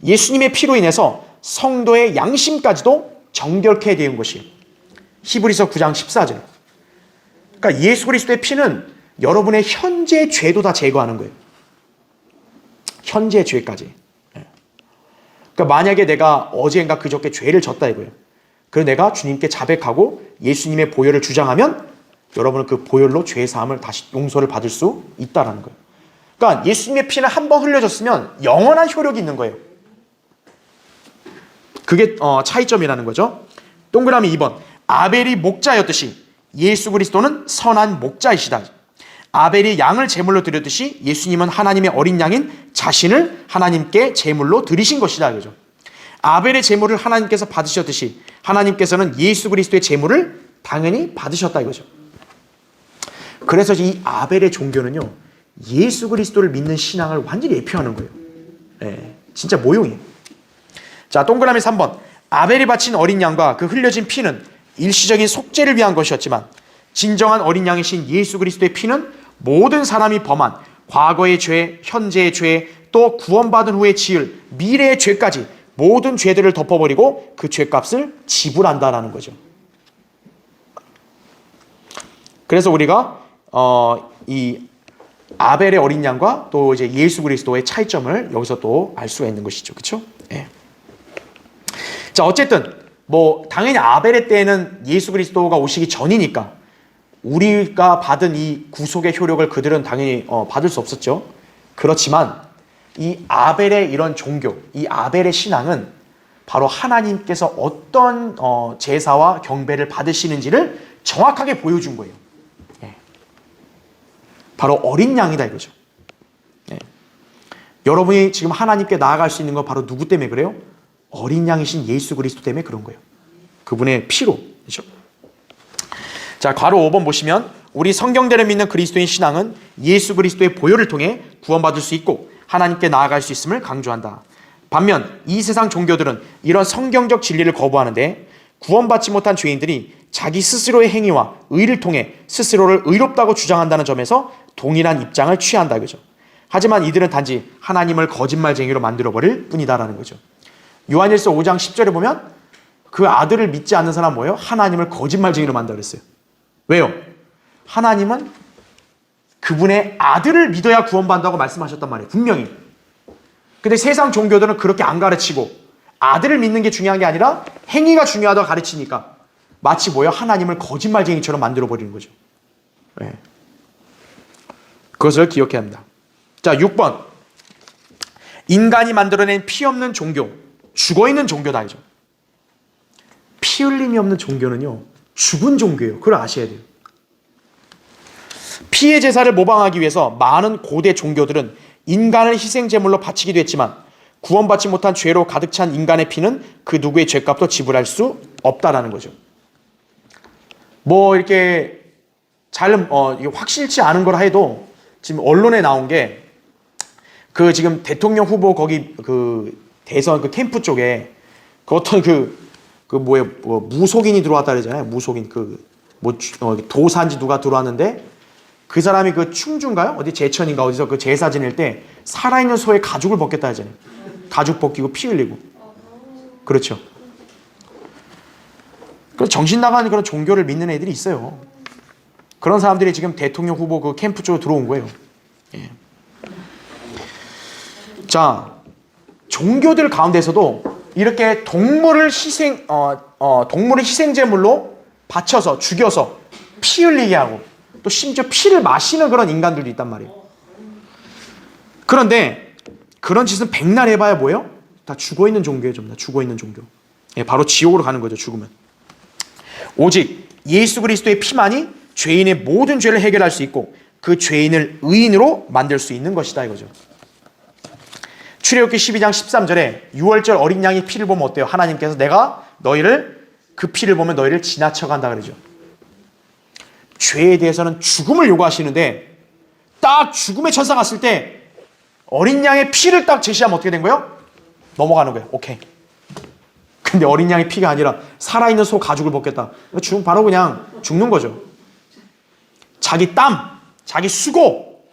예수님의 피로 인해서 성도의 양심까지도 정결케 되는 것이 히브리서 9장 14절. 그러니까 예수 그리스도의 피는 여러분의 현재 죄도 다 제거하는 거예요. 현재 죄까지. 그러니까 만약에 내가 어제인가 그저께 죄를 졌다 이거예요. 그래서 내가 주님께 자백하고 예수님의 보혈을 주장하면 여러분은 그 보혈로 죄 사함을 다시 용서를 받을 수 있다라는 거예요. 그러니까 예수님의 피는 한 번 흘려졌으면 영원한 효력이 있는 거예요. 그게 차이점이라는 거죠. 동그라미 2번. 아벨이 목자였듯이 예수 그리스도는 선한 목자이시다. 아벨이 양을 제물로 드렸듯이 예수님은 하나님의 어린 양인 자신을 하나님께 제물로 드리신 것이다. 그죠? 아벨의 제물을 하나님께서 받으셨듯이 하나님께서는 예수 그리스도의 제물을 당연히 받으셨다 이거죠. 그래서 이 아벨의 종교는요, 예수 그리스도를 믿는 신앙을 완전히 예표하는 거예요. 네, 진짜 모형이에요. 자, 동그라미 3번. 아벨이 바친 어린 양과 그 흘려진 피는 일시적인 속죄를 위한 것이었지만 진정한 어린 양이신 예수 그리스도의 피는 모든 사람이 범한 과거의 죄, 현재의 죄, 또 구원받은 후에 지을 미래의 죄까지 모든 죄들을 덮어버리고 그 죄값을 지불한다라는 거죠. 그래서 우리가 이 아벨의 어린 양과 또 이제 예수 그리스도의 차이점을 여기서 또 알 수가 있는 것이죠. 그렇죠? 예. 자, 어쨌든 뭐 당연히 아벨의 때에는 예수 그리스도가 오시기 전이니까 우리가 받은 이 구속의 효력을 그들은 당연히 받을 수 없었죠. 그렇지만 이 아벨의 이런 종교, 이 아벨의 신앙은 바로 하나님께서 어떤 제사와 경배를 받으시는지를 정확하게 보여준 거예요. 예. 바로 어린 양이다 이거죠. 예. 여러분이 지금 하나님께 나아갈 수 있는 건 바로 누구 때문에 그래요? 어린 양이신 예수 그리스도 때문에 그런 거예요. 그분의 피로. 그렇죠? 자, 괄호 5번 보시면 우리 성경대로 믿는 그리스도인 신앙은 예수 그리스도의 보혈을 통해 구원받을 수 있고 하나님께 나아갈 수 있음을 강조한다. 반면 이 세상 종교들은 이런 성경적 진리를 거부하는데 구원받지 못한 죄인들이 자기 스스로의 행위와 의를 통해 스스로를 의롭다고 주장한다는 점에서 동일한 입장을 취한다. 그죠? 하지만 이들은 단지 하나님을 거짓말쟁이로 만들어버릴 뿐이다라는 거죠. 요한일서 5장 10절에 보면 그 아들을 믿지 않는 사람 뭐예요? 하나님을 거짓말쟁이로 만들어 그랬어요. 왜요? 하나님은 그분의 아들을 믿어야 구원받는다고 말씀하셨단 말이에요. 분명히. 근데 세상 종교들은 그렇게 안 가르치고 아들을 믿는 게 중요한 게 아니라 행위가 중요하다고 가르치니까 마치 뭐예요? 하나님을 거짓말쟁이처럼 만들어버리는 거죠. 네. 그것을 기억해야 합니다. 자, 6번. 인간이 만들어낸 피 없는 종교, 죽어있는 종교다. 이죠. 피 흘림이 없는 종교는요, 죽은 종교예요. 그걸 아셔야 돼요. 피의 제사를 모방하기 위해서 많은 고대 종교들은 인간을 희생제물로 바치기도 했지만 구원받지 못한 죄로 가득 찬 인간의 피는 그 누구의 죄값도 지불할 수 없다라는 거죠. 뭐 이렇게 잘 확실치 않은 거라 해도 지금 언론에 나온 게 그 지금 대통령 후보 거기 그 대선 그 캠프 쪽에 그 어떤 무속인이 들어왔다 그러잖아요. 무속인 도사인지 누가 들어왔는데 그 사람이 그 충주인가요? 어디 제천인가 어디서 그 제사 지낼 때 살아있는 소의 가죽을 벗겼다 하잖아요. 가죽 벗기고 피 흘리고. 그렇죠. 정신 나간 그런 종교를 믿는 애들이 있어요. 그런 사람들이 지금 대통령 후보 그 캠프 쪽으로 들어온 거예요. 예. 자, 종교들 가운데서도 이렇게 동물을 희생제물로 바쳐서 죽여서 피 흘리게 하고 또 심지어 피를 마시는 그런 인간들도 있단 말이에요. 그런데 그런 짓은 백날 해봐야 뭐예요? 다 죽어있는 종교예요. 전부 다 죽어있는 종교. 예, 바로 지옥으로 가는 거죠. 죽으면. 오직 예수 그리스도의 피만이 죄인의 모든 죄를 해결할 수 있고 그 죄인을 의인으로 만들 수 있는 것이다 이거죠. 출애굽기 12장 13절에 유월절 어린 양의 피를 보면 어때요? 하나님께서 내가 너희를 그 피를 보면 너희를 지나쳐간다 그러죠. 죄에 대해서는 죽음을 요구하시는데 딱 죽음의 천사 갔을 때 어린 양의 피를 딱 제시하면 어떻게 된 거예요? 넘어가는 거예요. 오케이. 근데 어린 양의 피가 아니라 살아있는 소 가죽을 벗겼다. 바로 그냥 죽는 거죠. 자기 땀, 자기 수고,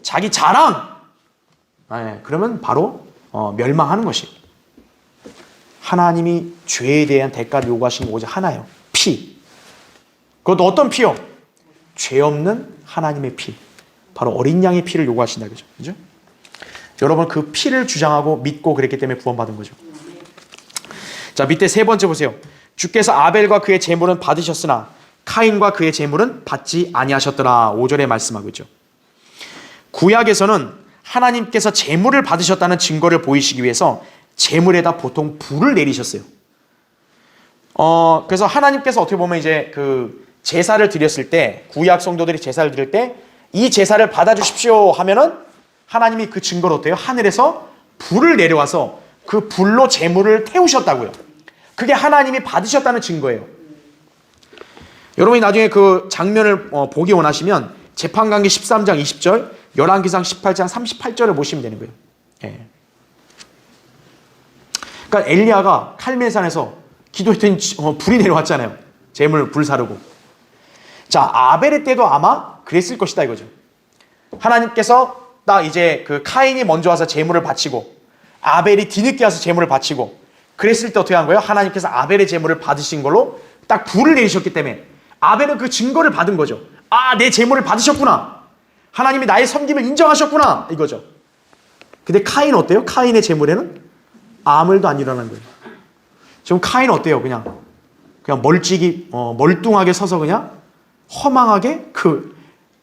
자기 자랑. 네, 그러면 바로 멸망하는 것이. 하나님이 죄에 대한 대가를 요구하신 게 오직 하나예요. 피. 그것도 어떤 피요? 죄 없는 하나님의 피. 바로 어린 양의 피를 요구하신다. 그죠? 여러분 그 피를 주장하고 믿고 그랬기 때문에 구원받은 거죠. 자, 밑에 세 번째 보세요. 주께서 아벨과 그의 제물은 받으셨으나 카인과 그의 제물은 받지 아니하셨더라. 5절에 말씀하고 있죠. 구약에서는 하나님께서 제물을 받으셨다는 증거를 보이시기 위해서 제물에다 보통 불을 내리셨어요. 그래서 하나님께서 어떻게 보면 이제 그 제사를 드렸을 때, 구약 성도들이 제사를 드릴 때 이 제사를 받아주십시오 하면은 하나님이 그 증거를 어때요? 하늘에서 불을 내려와서 그 불로 제물을 태우셨다고요. 그게 하나님이 받으셨다는 증거예요. 여러분이 나중에 그 장면을 보기 원하시면 재판관계 13장 20절, 열왕기상 18장 38절을 보시면 되는 거예요. 예. 그러니까 엘리야가 칼멜산에서 기도했더니 불이 내려왔잖아요. 제물 불 사르고. 자, 아벨의 때도 아마 그랬을 것이다 이거죠. 하나님께서 딱 이제 그 카인이 먼저 와서 제물을 바치고 아벨이 뒤늦게 와서 제물을 바치고 그랬을 때 어떻게 한 거예요? 하나님께서 아벨의 제물을 받으신 걸로 딱 불을 내리셨기 때문에 아벨은 그 증거를 받은 거죠. 아, 내 제물을 받으셨구나. 하나님이 나의 섬김을 인정하셨구나. 이거죠. 근데 카인 어때요? 카인의 제물에는 아무 일도 안 일어난 거예요. 지금 카인 어때요? 그냥 멀뚱하게 서서 그냥 허망하게 그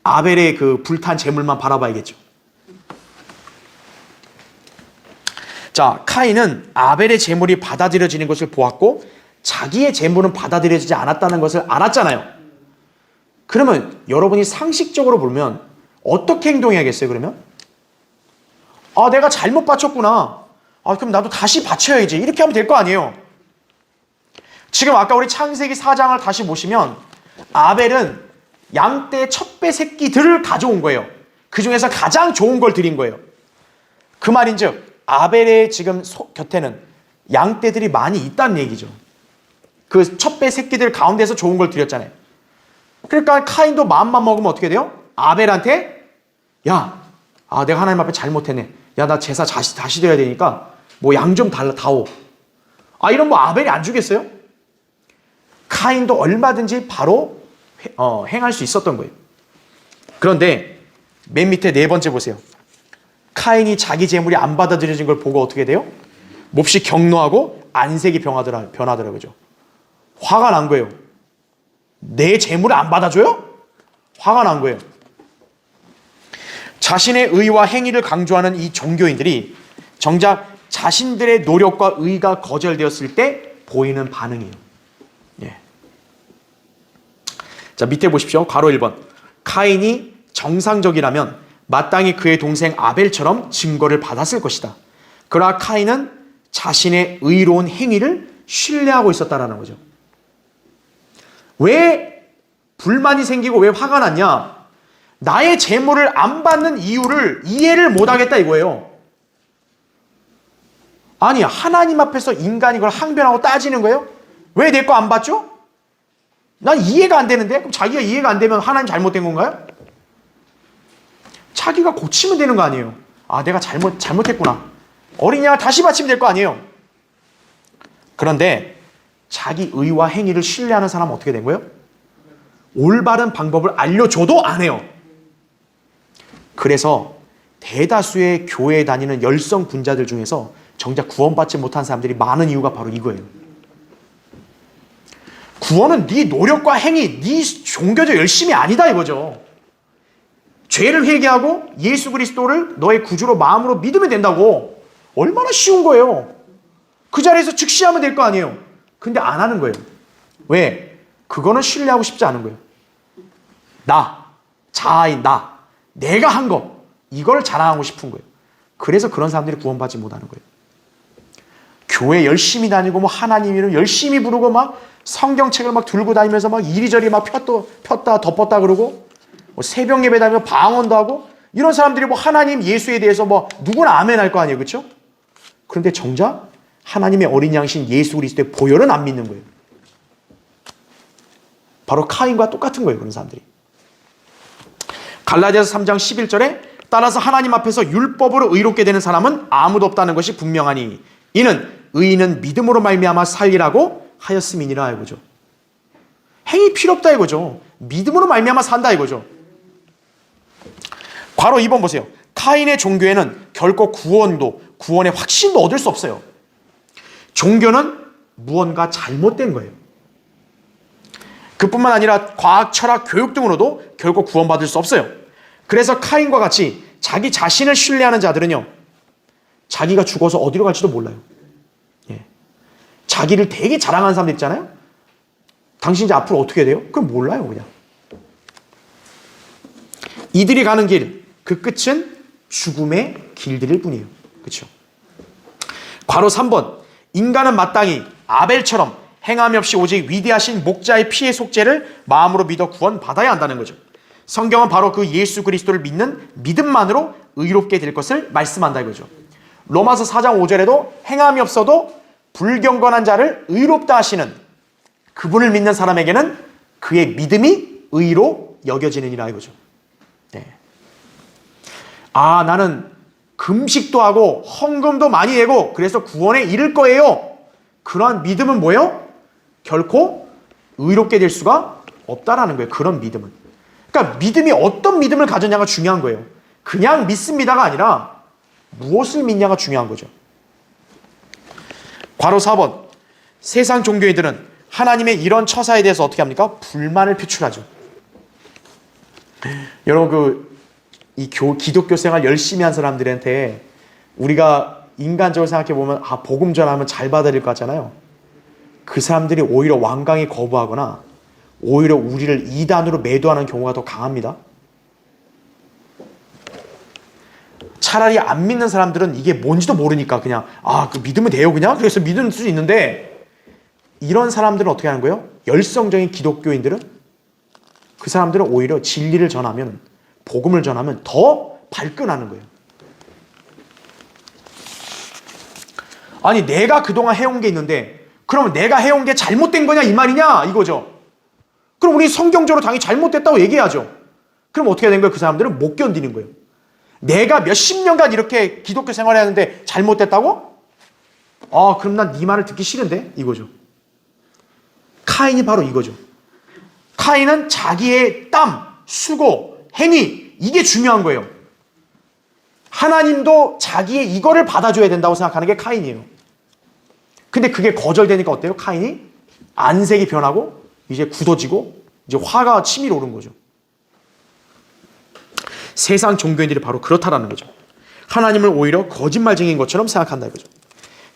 아벨의 그 불탄 제물만 바라봐야겠죠. 자, 카인은 아벨의 제물이 받아들여지는 것을 보았고 자기의 제물은 받아들여지지 않았다는 것을 알았잖아요. 그러면 여러분이 상식적으로 보면 어떻게 행동해야겠어요? 그러면 내가 잘못 바쳤구나. 그럼 나도 다시 바쳐야지. 이렇게 하면 될 거 아니에요. 지금 아까 우리 창세기 4장을 다시 보시면 아벨은 양떼 첫 배 새끼들을 가져온 거예요. 그 중에서 가장 좋은 걸 드린 거예요. 그 말인즉 아벨의 지금 곁에는 양떼들이 많이 있다는 얘기죠. 그 첫 배 새끼들 가운데서 좋은 걸 드렸잖아요. 그러니까 카인도 마음만 먹으면 어떻게 돼요? 아벨한테 내가 하나님 앞에 잘못했네. 나 제사 다시 드려야 되니까 뭐 양 좀 다오. 이런 뭐 아벨이 안 주겠어요? 카인도 얼마든지 바로 행할 수 있었던 거예요. 그런데 맨 밑에 네 번째 보세요. 카인이 자기 제물이 안 받아들여진 걸 보고 어떻게 돼요? 몹시 격노하고 안색이 변하더라고요. 화가 난 거예요. 내 제물을 안 받아줘요? 화가 난 거예요. 자신의 의와 행위를 강조하는 이 종교인들이 정작 자신들의 노력과 의가 거절되었을 때 보이는 반응이에요. 예. 자, 밑에 보십시오. 괄호 1번. 카인이 정상적이라면 마땅히 그의 동생 아벨처럼 증거를 받았을 것이다. 그러나 카인은 자신의 의로운 행위를 신뢰하고 있었다라는 거죠. 왜 불만이 생기고 왜 화가 났냐? 나의 제물을 안 받는 이유를 이해를 못하겠다 이거예요. 아니, 하나님 앞에서 인간이 그걸 항변하고 따지는 거예요? 왜 내 거 안 받죠? 난 이해가 안 되는데? 그럼 자기가 이해가 안 되면 하나님 잘못된 건가요? 자기가 고치면 되는 거 아니에요. 내가 잘못했구나. 어린 양을 다시 바치면 될 거 아니에요. 그런데 자기 의와 행위를 신뢰하는 사람은 어떻게 된 거예요? 올바른 방법을 알려줘도 안 해요. 그래서 대다수의 교회에 다니는 열성 분자들 중에서 정작 구원받지 못한 사람들이 많은 이유가 바로 이거예요. 구원은 네 노력과 행위, 네 종교적 열심이 아니다 이거죠. 죄를 회개하고 예수 그리스도를 너의 구주로 마음으로 믿으면 된다고. 얼마나 쉬운 거예요. 그 자리에서 즉시 하면 될 거 아니에요. 근데 안 하는 거예요. 왜? 그거는 신뢰하고 싶지 않은 거예요. 자아인 나, 내가 한 거, 이걸 자랑하고 싶은 거예요. 그래서 그런 사람들이 구원받지 못하는 거예요. 교회 열심히 다니고 뭐 하나님 이름 열심히 부르고 막 성경책을 막 들고 다니면서 막 이리저리 막 폈다 덮었다 그러고 뭐 새벽 예배 다니면서 방언도 하고 이런 사람들이 뭐 하나님 예수에 대해서 뭐 누구나 아멘 할 거 아니에요. 그렇죠? 그런데 정작 하나님의 어린 양신 예수 그리스도의 보혈은 안 믿는 거예요. 바로 카인과 똑같은 거예요. 그런 사람들이. 갈라디아서 3장 11절에 따라서 하나님 앞에서 율법으로 의롭게 되는 사람은 아무도 없다는 것이 분명하니 이는 의인은 믿음으로 말미암아 살리라고 하였음이니라 이거죠. 행위 필요 없다 이거죠. 믿음으로 말미암아 산다 이거죠. 바로 2번 보세요. 카인의 종교에는 결코 구원의 확신도 얻을 수 없어요. 종교는 무언가 잘못된 거예요. 그뿐만 아니라 과학, 철학, 교육 등으로도 결코 구원받을 수 없어요. 그래서 카인과 같이 자기 자신을 신뢰하는 자들은요, 자기가 죽어서 어디로 갈지도 몰라요. 예. 자기를 되게 자랑하는 사람들 있잖아요. 당신 이제 앞으로 어떻게 돼요? 그럼 몰라요, 그냥. 이들이 가는 길, 그 끝은 죽음의 길들일 뿐이에요. 그렇죠? 괄호 3번. 인간은 마땅히 아벨처럼 행함이 없이 오직 위대하신 목자의 피의 속죄를 마음으로 믿어 구원받아야 한다는 거죠. 성경은 바로 그 예수 그리스도를 믿는 믿음만으로 의롭게 될 것을 말씀한다 이거죠. 로마서 4장 5절에도 행함이 없어도 불경건한 자를 의롭다 하시는 그분을 믿는 사람에게는 그의 믿음이 의로 여겨지느니라 이거죠. 네. 아, 나는 금식도 하고 헌금도 많이 내고 그래서 구원에 이를 거예요. 그러한 믿음은 뭐예요? 결코 의롭게 될 수가 없다라는 거예요. 그런 믿음은. 그러니까 믿음이 어떤 믿음을 가졌냐가 중요한 거예요. 그냥 믿습니다가 아니라 무엇을 믿냐가 중요한 거죠. 괄호 4번. 세상 종교인들은 하나님의 이런 처사에 대해서 어떻게 합니까? 불만을 표출하죠. 여러분 기독교 생활 열심히 한 사람들한테 우리가 인간적으로 생각해 보면 복음 전하면 잘 받아들일 것 같잖아요. 그 사람들이 오히려 완강히 거부하거나 오히려 우리를 이단으로 매도하는 경우가 더 강합니다. 차라리 안 믿는 사람들은 이게 뭔지도 모르니까 그냥 그 믿으면 돼요 그냥? 그래서 믿을 수 있는데 이런 사람들은 어떻게 하는 거예요? 열성적인 기독교인들은 그 사람들은 오히려 진리를 전하면 복음을 전하면 더 발끈하는 거예요. 아니 내가 그동안 해온 게 있는데 그러면 내가 해온 게 잘못된 거냐 이 말이냐 이거죠. 그럼 우리 성경적으로 당연히 잘못됐다고 얘기하죠. 그럼 어떻게 된 거예요? 그 사람들은 못 견디는 거예요. 내가 몇십 년간 이렇게 기독교 생활을 했는데 잘못됐다고? 그럼 난 네 말을 듣기 싫은데 이거죠. 카인이 바로 이거죠. 카인은 자기의 땀, 수고, 행위 이게 중요한 거예요. 하나님도 자기의 이거를 받아줘야 된다고 생각하는 게 카인이에요. 근데 그게 거절되니까 어때요? 카인이 안색이 변하고 이제 굳어지고 이제 화가 치밀어 오른 거죠. 세상 종교인들이 바로 그렇다라는 거죠. 하나님을 오히려 거짓말쟁이인 것처럼 생각한다 이거죠.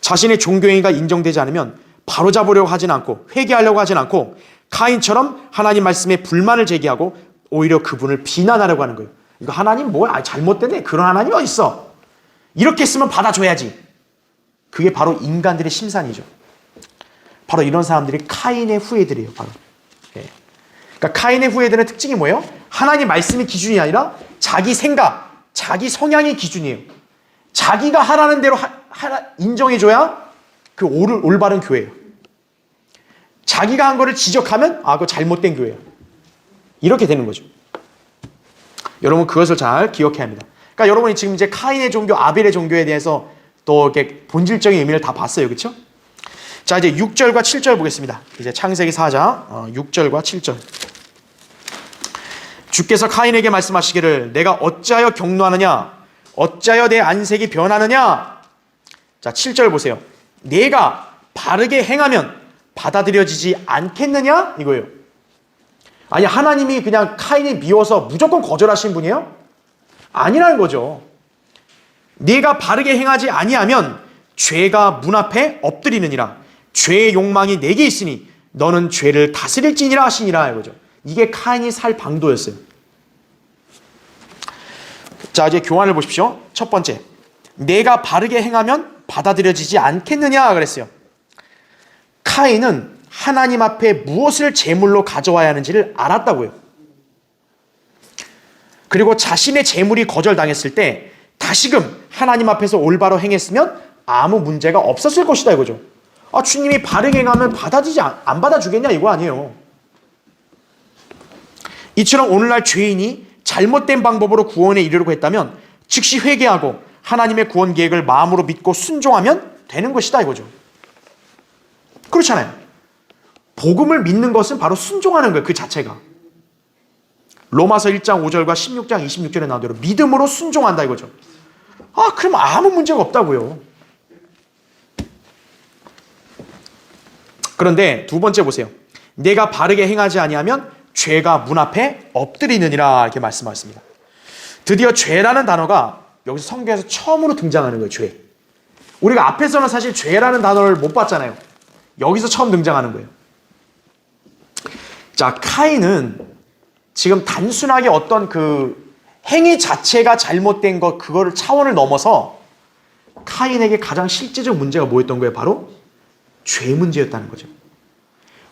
자신의 종교행위가 인정되지 않으면 바로잡으려고 하진 않고 회개하려고 하진 않고 카인처럼 하나님 말씀에 불만을 제기하고 오히려 그분을 비난하려고 하는 거예요. 이거 하나님 뭐야? 잘못됐네. 그런 하나님 어디 있어? 이렇게 했으면 받아줘야지. 그게 바로 인간들의 심산이죠. 바로 이런 사람들이 카인의 후예들이에요. 바로. 그러니까 카인의 후예들의 특징이 뭐예요? 하나님 말씀이 기준이 아니라 자기 생각, 자기 성향이 기준이에요. 자기가 하라는 대로 인정해줘야 그 올바른 교회예요. 자기가 한 거를 지적하면 그거 잘못된 교회야. 이렇게 되는 거죠. 여러분 그것을 잘 기억해야 합니다. 그러니까 여러분이 지금 이제 카인의 종교, 아벨의 종교에 대해서 또 이렇게 본질적인 의미를 다 봤어요. 그렇죠? 자, 이제 6절과 7절 보겠습니다. 이제 창세기 4장 6절과 7절. 주께서 카인에게 말씀하시기를 내가 어찌하여 경노하느냐 어찌하여 내 안색이 변하느냐. 자, 7절 보세요. 내가 바르게 행하면 받아들여지지 않겠느냐 이거예요. 아니, 하나님이 그냥 카인이 미워서 무조건 거절하신 분이에요? 아니라는 거죠. 네가 바르게 행하지 아니하면 죄가 문 앞에 엎드리느니라. 죄의 욕망이 내게 있으니 너는 죄를 다스릴지니라 하시니라 이거죠. 이게 카인이 살 방도였어요. 자, 이제 교환을 보십시오. 첫 번째, 내가 바르게 행하면 받아들여지지 않겠느냐 그랬어요. 카인은 하나님 앞에 무엇을 제물로 가져와야 하는지를 알았다고요. 그리고 자신의 제물이 거절당했을 때 다시금 하나님 앞에서 올바로 행했으면 아무 문제가 없었을 것이다 이거죠. 아, 주님이 바르게 행하면 안 받아주겠냐 이거 아니에요. 이처럼 오늘날 죄인이 잘못된 방법으로 구원에 이르려고 했다면 즉시 회개하고 하나님의 구원 계획을 마음으로 믿고 순종하면 되는 것이다 이거죠. 그렇잖아요. 복음을 믿는 것은 바로 순종하는 거예요. 그 자체가. 로마서 1장 5절과 16장 26절에 나온 대로 믿음으로 순종한다 이거죠. 아, 그럼 아무 문제가 없다고요. 그런데 두 번째 보세요. 내가 바르게 행하지 아니하면 죄가 문 앞에 엎드리느니라 이렇게 말씀하셨습니다. 드디어 죄라는 단어가 여기서 성경에서 처음으로 등장하는 거예요. 죄. 우리가 앞에서는 사실 죄라는 단어를 못 봤잖아요. 여기서 처음 등장하는 거예요. 자, 카인은 지금 단순하게 어떤 그 행위 자체가 잘못된 것, 그거를 차원을 넘어서 카인에게 가장 실제적 문제가 뭐였던 거예요? 바로 죄 문제였다는 거죠.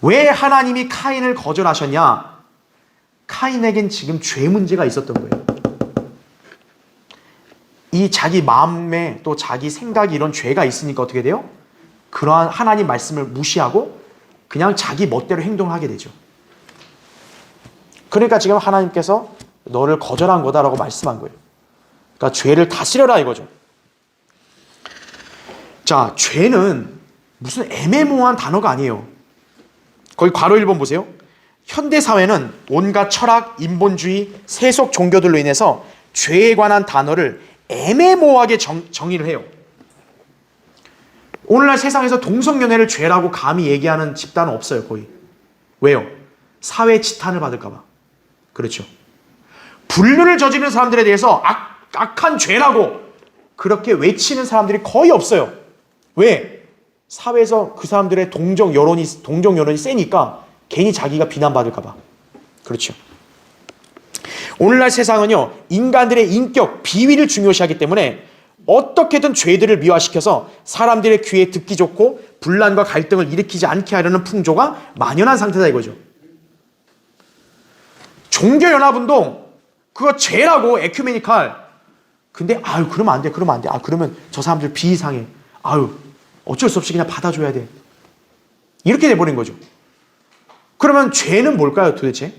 왜 하나님이 카인을 거절하셨냐? 카인에겐 지금 죄 문제가 있었던 거예요. 이 자기 마음에 또 자기 생각이 이런 죄가 있으니까 어떻게 돼요? 그러한 하나님 말씀을 무시하고 그냥 자기 멋대로 행동을 하게 되죠. 그러니까 지금 하나님께서 너를 거절한 거다라고 말씀한 거예요. 그러니까 죄를 다스려라 이거죠. 자, 죄는 무슨 애매모호한 단어가 아니에요. 거기 괄호 1번 보세요. 현대사회는 온갖 철학, 인본주의, 세속 종교들로 인해서 죄에 관한 단어를 애매모호하게 정의를 해요. 오늘날 세상에서 동성연애를 죄라고 감히 얘기하는 집단은 없어요, 거의. 왜요? 사회 지탄을 받을까 봐. 그렇죠. 불륜을 저지르는 사람들에 대해서 악한 죄라고 그렇게 외치는 사람들이 거의 없어요. 왜? 사회에서 그 사람들의 동정 여론이 세니까 괜히 자기가 비난받을까 봐. 그렇죠. 오늘날 세상은요, 인간들의 인격, 비위를 중요시하기 때문에 어떻게든 죄들을 미화시켜서 사람들의 귀에 듣기 좋고 분란과 갈등을 일으키지 않게 하려는 풍조가 만연한 상태다 이거죠. 종교연합운동, 그거 죄라고, 에큐메니칼. 근데 그러면 안 돼. 그러면 저 사람들 비이상해. 어쩔 수 없이 그냥 받아줘야 돼. 이렇게 돼버린 거죠. 그러면 죄는 뭘까요, 도대체?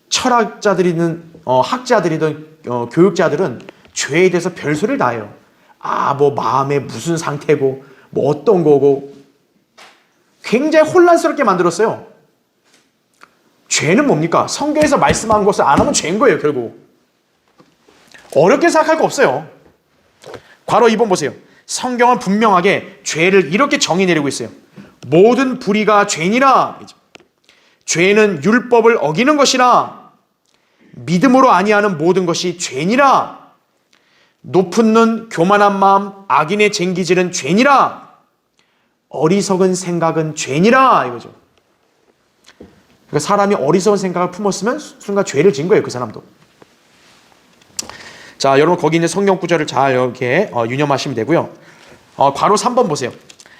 철학자들이든 학자들이든 교육자들은 죄에 대해서 별소리를 다 해요. 뭐 마음의 무슨 상태고 뭐 어떤 거고 굉장히 혼란스럽게 만들었어요. 죄는 뭡니까? 성경에서 말씀한 것을 안 하면 죄인 거예요, 결국. 어렵게 생각할 거 없어요. 괄호 2번 보세요. 성경은 분명하게 죄를 이렇게 정의 내리고 있어요. 모든 불의가 죄니라. 죄는 율법을 어기는 것이라. 믿음으로 아니하는 모든 것이 죄니라. 높은 눈, 교만한 마음, 악인의 쟁기질은 죄니라. 어리석은 생각은 죄니라. 이거죠. 그러니까 사람이 어리석은 생각을 품었으면 순간 죄를 진 거예요, 그 사람도. 자, 여러분 거기 있는 성경 구절을 잘 이렇게 유념하시면 되고요. 괄호 3번 보세요.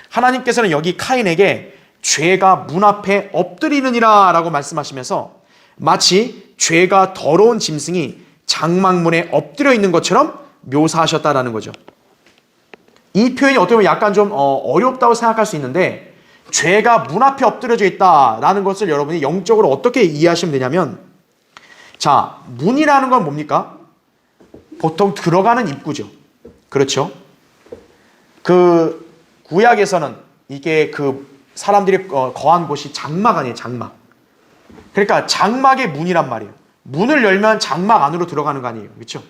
하나님께서는 여기 카인에게 죄가 문 앞에 엎드리느니라 라고 말씀하시면서 마치 죄가 더러운 짐승이 장막문에 엎드려 있는 것처럼 묘사하셨다라는 거죠. 이 표현이 어떻게 보면 약간 좀 어렵다고 생각할 수 있는데, 죄가 문 앞에 엎드려져 있다라는 것을 여러분이 영적으로 어떻게 이해하시면 되냐면, 자, 문이라는 건 뭡니까? 보통 들어가는 입구죠. 그렇죠? 그 구약에서는 이게 그 사람들이 거한 곳이 장막 아니에요, 장막. 그러니까 장막의 문이란 말이에요. 문을 열면 장막 안으로 들어가는 거 아니에요. 그렇죠?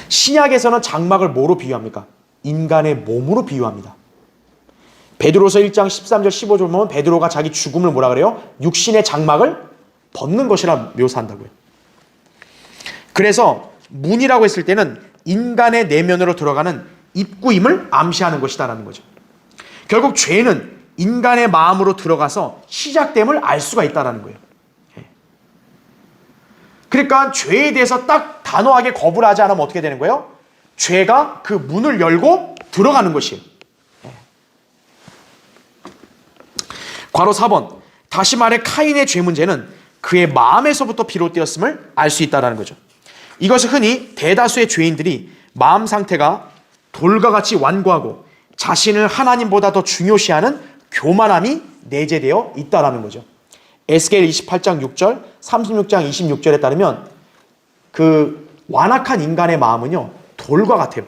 신약에서는 장막을 뭐로 비유합니까? 인간의 몸으로 비유합니다. 베드로서 1장 13절 15절 보면 베드로가 자기 죽음을 뭐라 그래요? 육신의 장막을 벗는 것이라 묘사한다고요. 그래서 문이라고 했을 때는 인간의 내면으로 들어가는 입구임을 암시하는 것이다라는 거죠. 결국 죄는 인간의 마음으로 들어가서 시작됨을 알 수가 있다는 거예요. 그러니까 죄에 대해서 딱 단호하게 거부를 하지 않으면 어떻게 되는 거예요? 죄가 그 문을 열고 들어가는 것이에요. 괄호 4번. 다시 말해 카인의 죄 문제는 그의 마음에서부터 비롯되었음을 알 수 있다는 거죠. 이것은 흔히 대다수의 죄인들이 마음 상태가 돌과 같이 완고하고 자신을 하나님보다 더 중요시하는 교만함이 내재되어 있다는 거죠. 에스겔 28장 6절, 36장 26절에 따르면 그 완악한 인간의 마음은요, 돌과 같아요.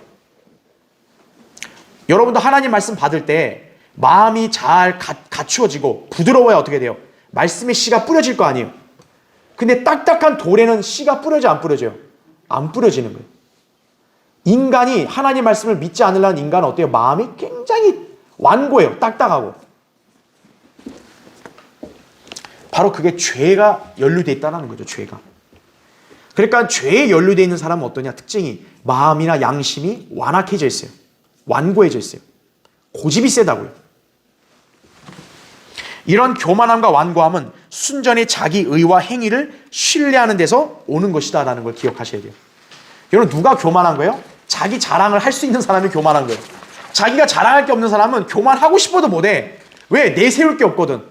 여러분도 하나님 말씀 받을 때 마음이 잘 갖추어지고 부드러워야 어떻게 돼요? 말씀의 씨가 뿌려질 거 아니에요. 근데 딱딱한 돌에는 씨가 뿌려져 안 뿌려져요? 안 뿌려지는 거예요. 인간이 하나님 말씀을 믿지 않으려는 인간은 어때요? 마음이 굉장히 완고해요. 딱딱하고. 바로 그게 죄가 연루되어 있다는 거죠. 죄가. 그러니까 죄에 연루되어 있는 사람은 어떠냐? 특징이 마음이나 양심이 완악해져 있어요. 완고해져 있어요. 고집이 세다고요. 이런 교만함과 완고함은 순전히 자기 의와 행위를 신뢰하는 데서 오는 것이다 라는 걸 기억하셔야 돼요. 여러분, 누가 교만한 거예요? 자기 자랑을 할 수 있는 사람이 교만한 거예요. 자기가 자랑할 게 없는 사람은 교만하고 싶어도 못해. 왜? 내세울 게 없거든.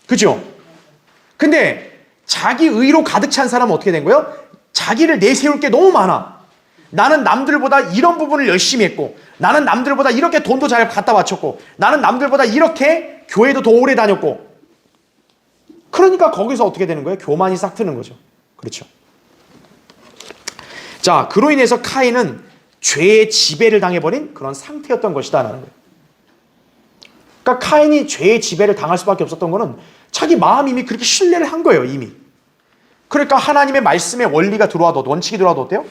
그죠? 근데 자기 의로 가득 찬 사람은 어떻게 된 거예요? 자기를 내세울 게 너무 많아. 나는 남들보다 이런 부분을 열심히 했고, 나는 남들보다 이렇게 돈도 잘 갖다 바쳤고, 나는 남들보다 이렇게 교회도 더 오래 다녔고. 그러니까 거기서 어떻게 되는 거예요? 교만이 싹 트는 거죠. 그렇죠. 자, 그로 인해서 카인은 죄의 지배를 당해버린 그런 상태였던 것이다 라는 거예요. 그러니까 카인이 죄의 지배를 당할 수밖에 없었던 거는 자기 마음이 이미 그렇게 신뢰를 한 거예요, 이미. 그러니까 하나님의 말씀의 원리가 들어와도, 원칙이 들어와도 어때요?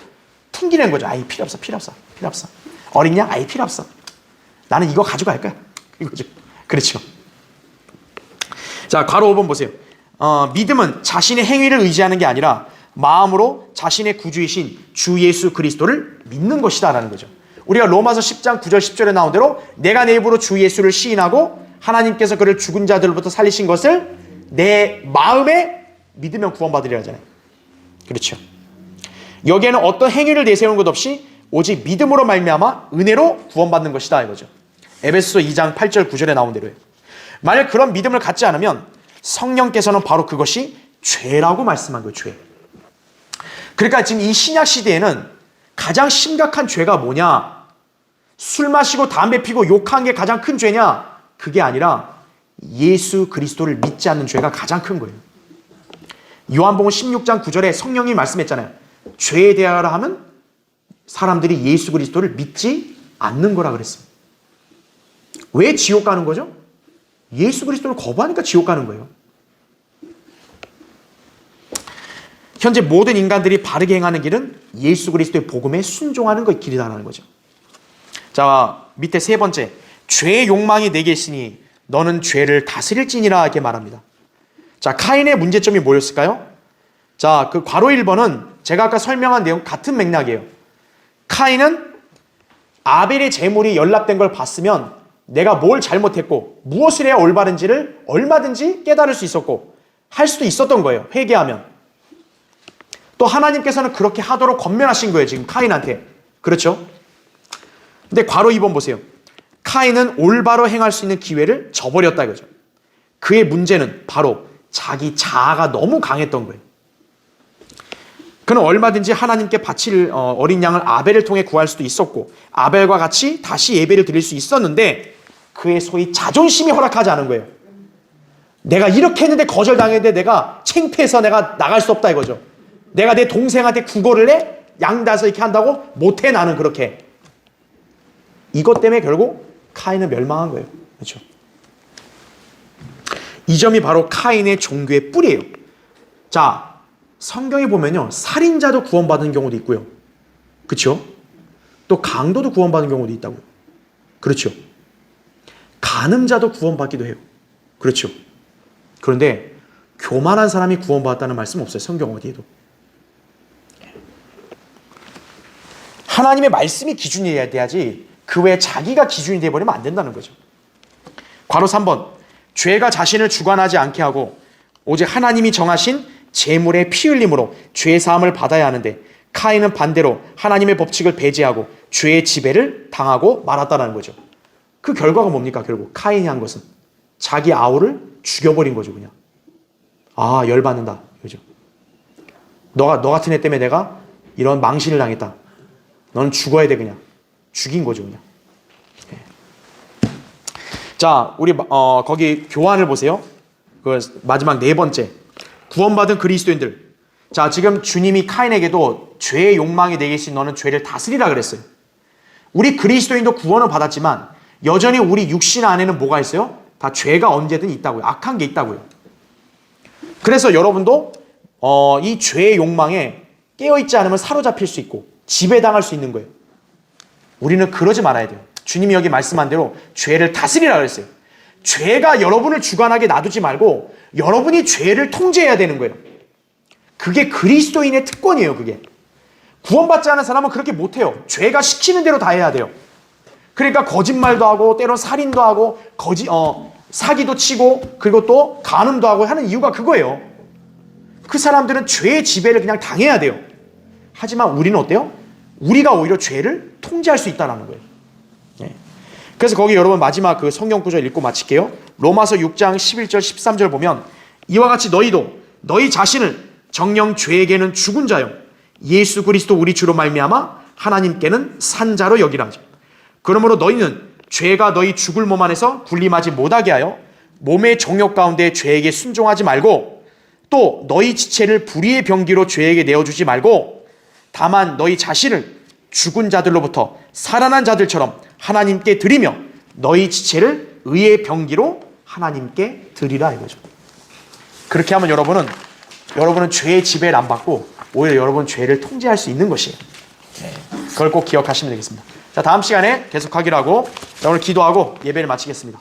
튕기는 거죠. 아이, 필요 없어, 필요 없어, 필요 없어. 어린이야? 아이, 필요 없어. 나는 이거 가지고 갈 거야. 이거죠. 그렇죠. 자, 괄호 5번 보세요. 믿음은 자신의 행위를 의지하는 게 아니라 마음으로 자신의 구주이신 주 예수 그리스도를 믿는 것이다 라는 거죠. 우리가 로마서 10장 9절 10절에 나온 대로 내가 내 입으로 주 예수를 시인하고 하나님께서 그를 죽은 자들로부터 살리신 것을 내 마음에 믿으면 구원받으리라 하잖아요. 그렇죠. 여기에는 어떤 행위를 내세우는 것 없이 오직 믿음으로 말미암아 은혜로 구원받는 것이다 이거죠. 에베소서 2장 8절 9절에 나온 대로요. 만약 그런 믿음을 갖지 않으면 성령께서는 바로 그것이 죄라고 말씀한 거예요. 죄. 그러니까 지금 이 신약 시대에는 가장 심각한 죄가 뭐냐? 술 마시고 담배 피고 욕한 게 가장 큰 죄냐? 그게 아니라 예수 그리스도를 믿지 않는 죄가 가장 큰 거예요. 요한복음 16장 9절에 성령이 말씀했잖아요. 죄에 대하여 하면 사람들이 예수 그리스도를 믿지 않는 거라 그랬어요. 왜 지옥 가는 거죠? 예수 그리스도를 거부하니까 지옥 가는 거예요. 현재 모든 인간들이 바르게 행하는 길은 예수 그리스도의 복음에 순종하는 것이 길이라는 거죠. 자, 밑에 세 번째. 죄의 욕망이 내게 있으니 너는 죄를 다스릴지니라 이렇게 말합니다. 자, 카인의 문제점이 뭐였을까요? 자, 그 괄호 1번은 제가 아까 설명한 내용 같은 맥락이에요. 카인은 아벨의 제물이 연락된 걸 봤으면 내가 뭘 잘못했고 무엇을 해야 올바른지를 얼마든지 깨달을 수 있었고 할 수도 있었던 거예요. 회개하면. 또 하나님께서는 그렇게 하도록 권면하신 거예요. 지금 카인한테. 그렇죠? 근데 괄호 2번 보세요. 카인은 올바로 행할 수 있는 기회를 저버렸다 이거죠. 그의 문제는 바로 자기 자아가 너무 강했던 거예요. 그는 얼마든지 하나님께 바칠 어린 양을 아벨을 통해 구할 수도 있었고 아벨과 같이 다시 예배를 드릴 수 있었는데 그의 소위 자존심이 허락하지 않은 거예요. 내가 이렇게 했는데 거절당했는데 내가 창피해서 내가 나갈 수 없다 이거죠. 내가 내 동생한테 구걸을 해? 양다서 이렇게 한다고? 못해 나는 그렇게. 이것 때문에 결국 카인은 멸망한 거예요. 그렇죠? 이 점이 바로 카인의 종교의 뿌리예요. 자, 성경에 보면요, 살인자도 구원받은 경우도 있고요. 그렇죠? 또 강도도 구원받은 경우도 있다고요. 그렇죠? 간음자도 구원받기도 해요. 그렇죠? 그런데 교만한 사람이 구원받았다는 말씀 없어요. 성경 어디에도. 하나님의 말씀이 기준이 돼야지 그 외에 자기가 기준이 돼버리면 안 된다는 거죠. 괄호 3번. 죄가 자신을 주관하지 않게 하고 오직 하나님이 정하신 제물의 피 흘림으로 죄 사함을 받아야 하는데 카인은 반대로 하나님의 법칙을 배제하고 죄의 지배를 당하고 말았다는 거죠. 그 결과가 뭡니까? 결국 카인이 한 것은 자기 아우를 죽여버린 거죠. 그냥. 아, 열받는다. 그죠? 너 같은 애 때문에 내가 이런 망신을 당했다. 너는 죽어야 돼. 그냥. 죽인 거죠. 그냥. 네. 자, 우리 거기 교환을 보세요. 그 마지막 네 번째. 구원받은 그리스도인들. 자, 지금 주님이 카인에게도 죄의 욕망이 내게 있으니 너는 죄를 다스리라 그랬어요. 우리 그리스도인도 구원을 받았지만 여전히 우리 육신 안에는 뭐가 있어요? 다 죄가 언제든 있다고요. 악한 게 있다고요. 그래서 여러분도 이 죄의 욕망에 깨어있지 않으면 사로잡힐 수 있고 지배당할 수 있는 거예요. 우리는 그러지 말아야 돼요. 주님이 여기 말씀한 대로 죄를 다스리라 그랬어요. 죄가 여러분을 주관하게 놔두지 말고 여러분이 죄를 통제해야 되는 거예요. 그게 그리스도인의 특권이에요. 그게. 구원받지 않은 사람은 그렇게 못해요. 죄가 시키는 대로 다 해야 돼요. 그러니까 거짓말도 하고 때론 살인도 하고 사기도 치고 그리고 또 간음도 하고 하는 이유가 그거예요. 그 사람들은 죄의 지배를 그냥 당해야 돼요. 하지만 우리는 어때요? 우리가 오히려 죄를 통제할 수 있다는 거예요. 네. 그래서 거기 여러분 마지막 그 성경 구절 읽고 마칠게요. 로마서 6장 11절 13절 보면 이와 같이 너희도 너희 자신을 정녕 죄에게는 죽은 자요 예수 그리스도 우리 주로 말미암아 하나님께는 산 자로 여기라 하죠. 그러므로 너희는 죄가 너희 죽을 몸 안에서 군림하지 못하게 하여 몸의 정욕 가운데 죄에게 순종하지 말고 또 너희 지체를 불의의 병기로 죄에게 내어주지 말고 다만 너희 자신을 죽은 자들로부터 살아난 자들처럼 하나님께 드리며 너희 지체를 의의 병기로 하나님께 드리라 이거죠. 그렇게 하면 여러분은 죄의 지배를 안 받고 오히려 여러분 죄를 통제할 수 있는 것이에요. 네, 그걸 꼭 기억하시면 되겠습니다. 자, 다음 시간에 계속하기로 하고 오늘 기도하고 예배를 마치겠습니다.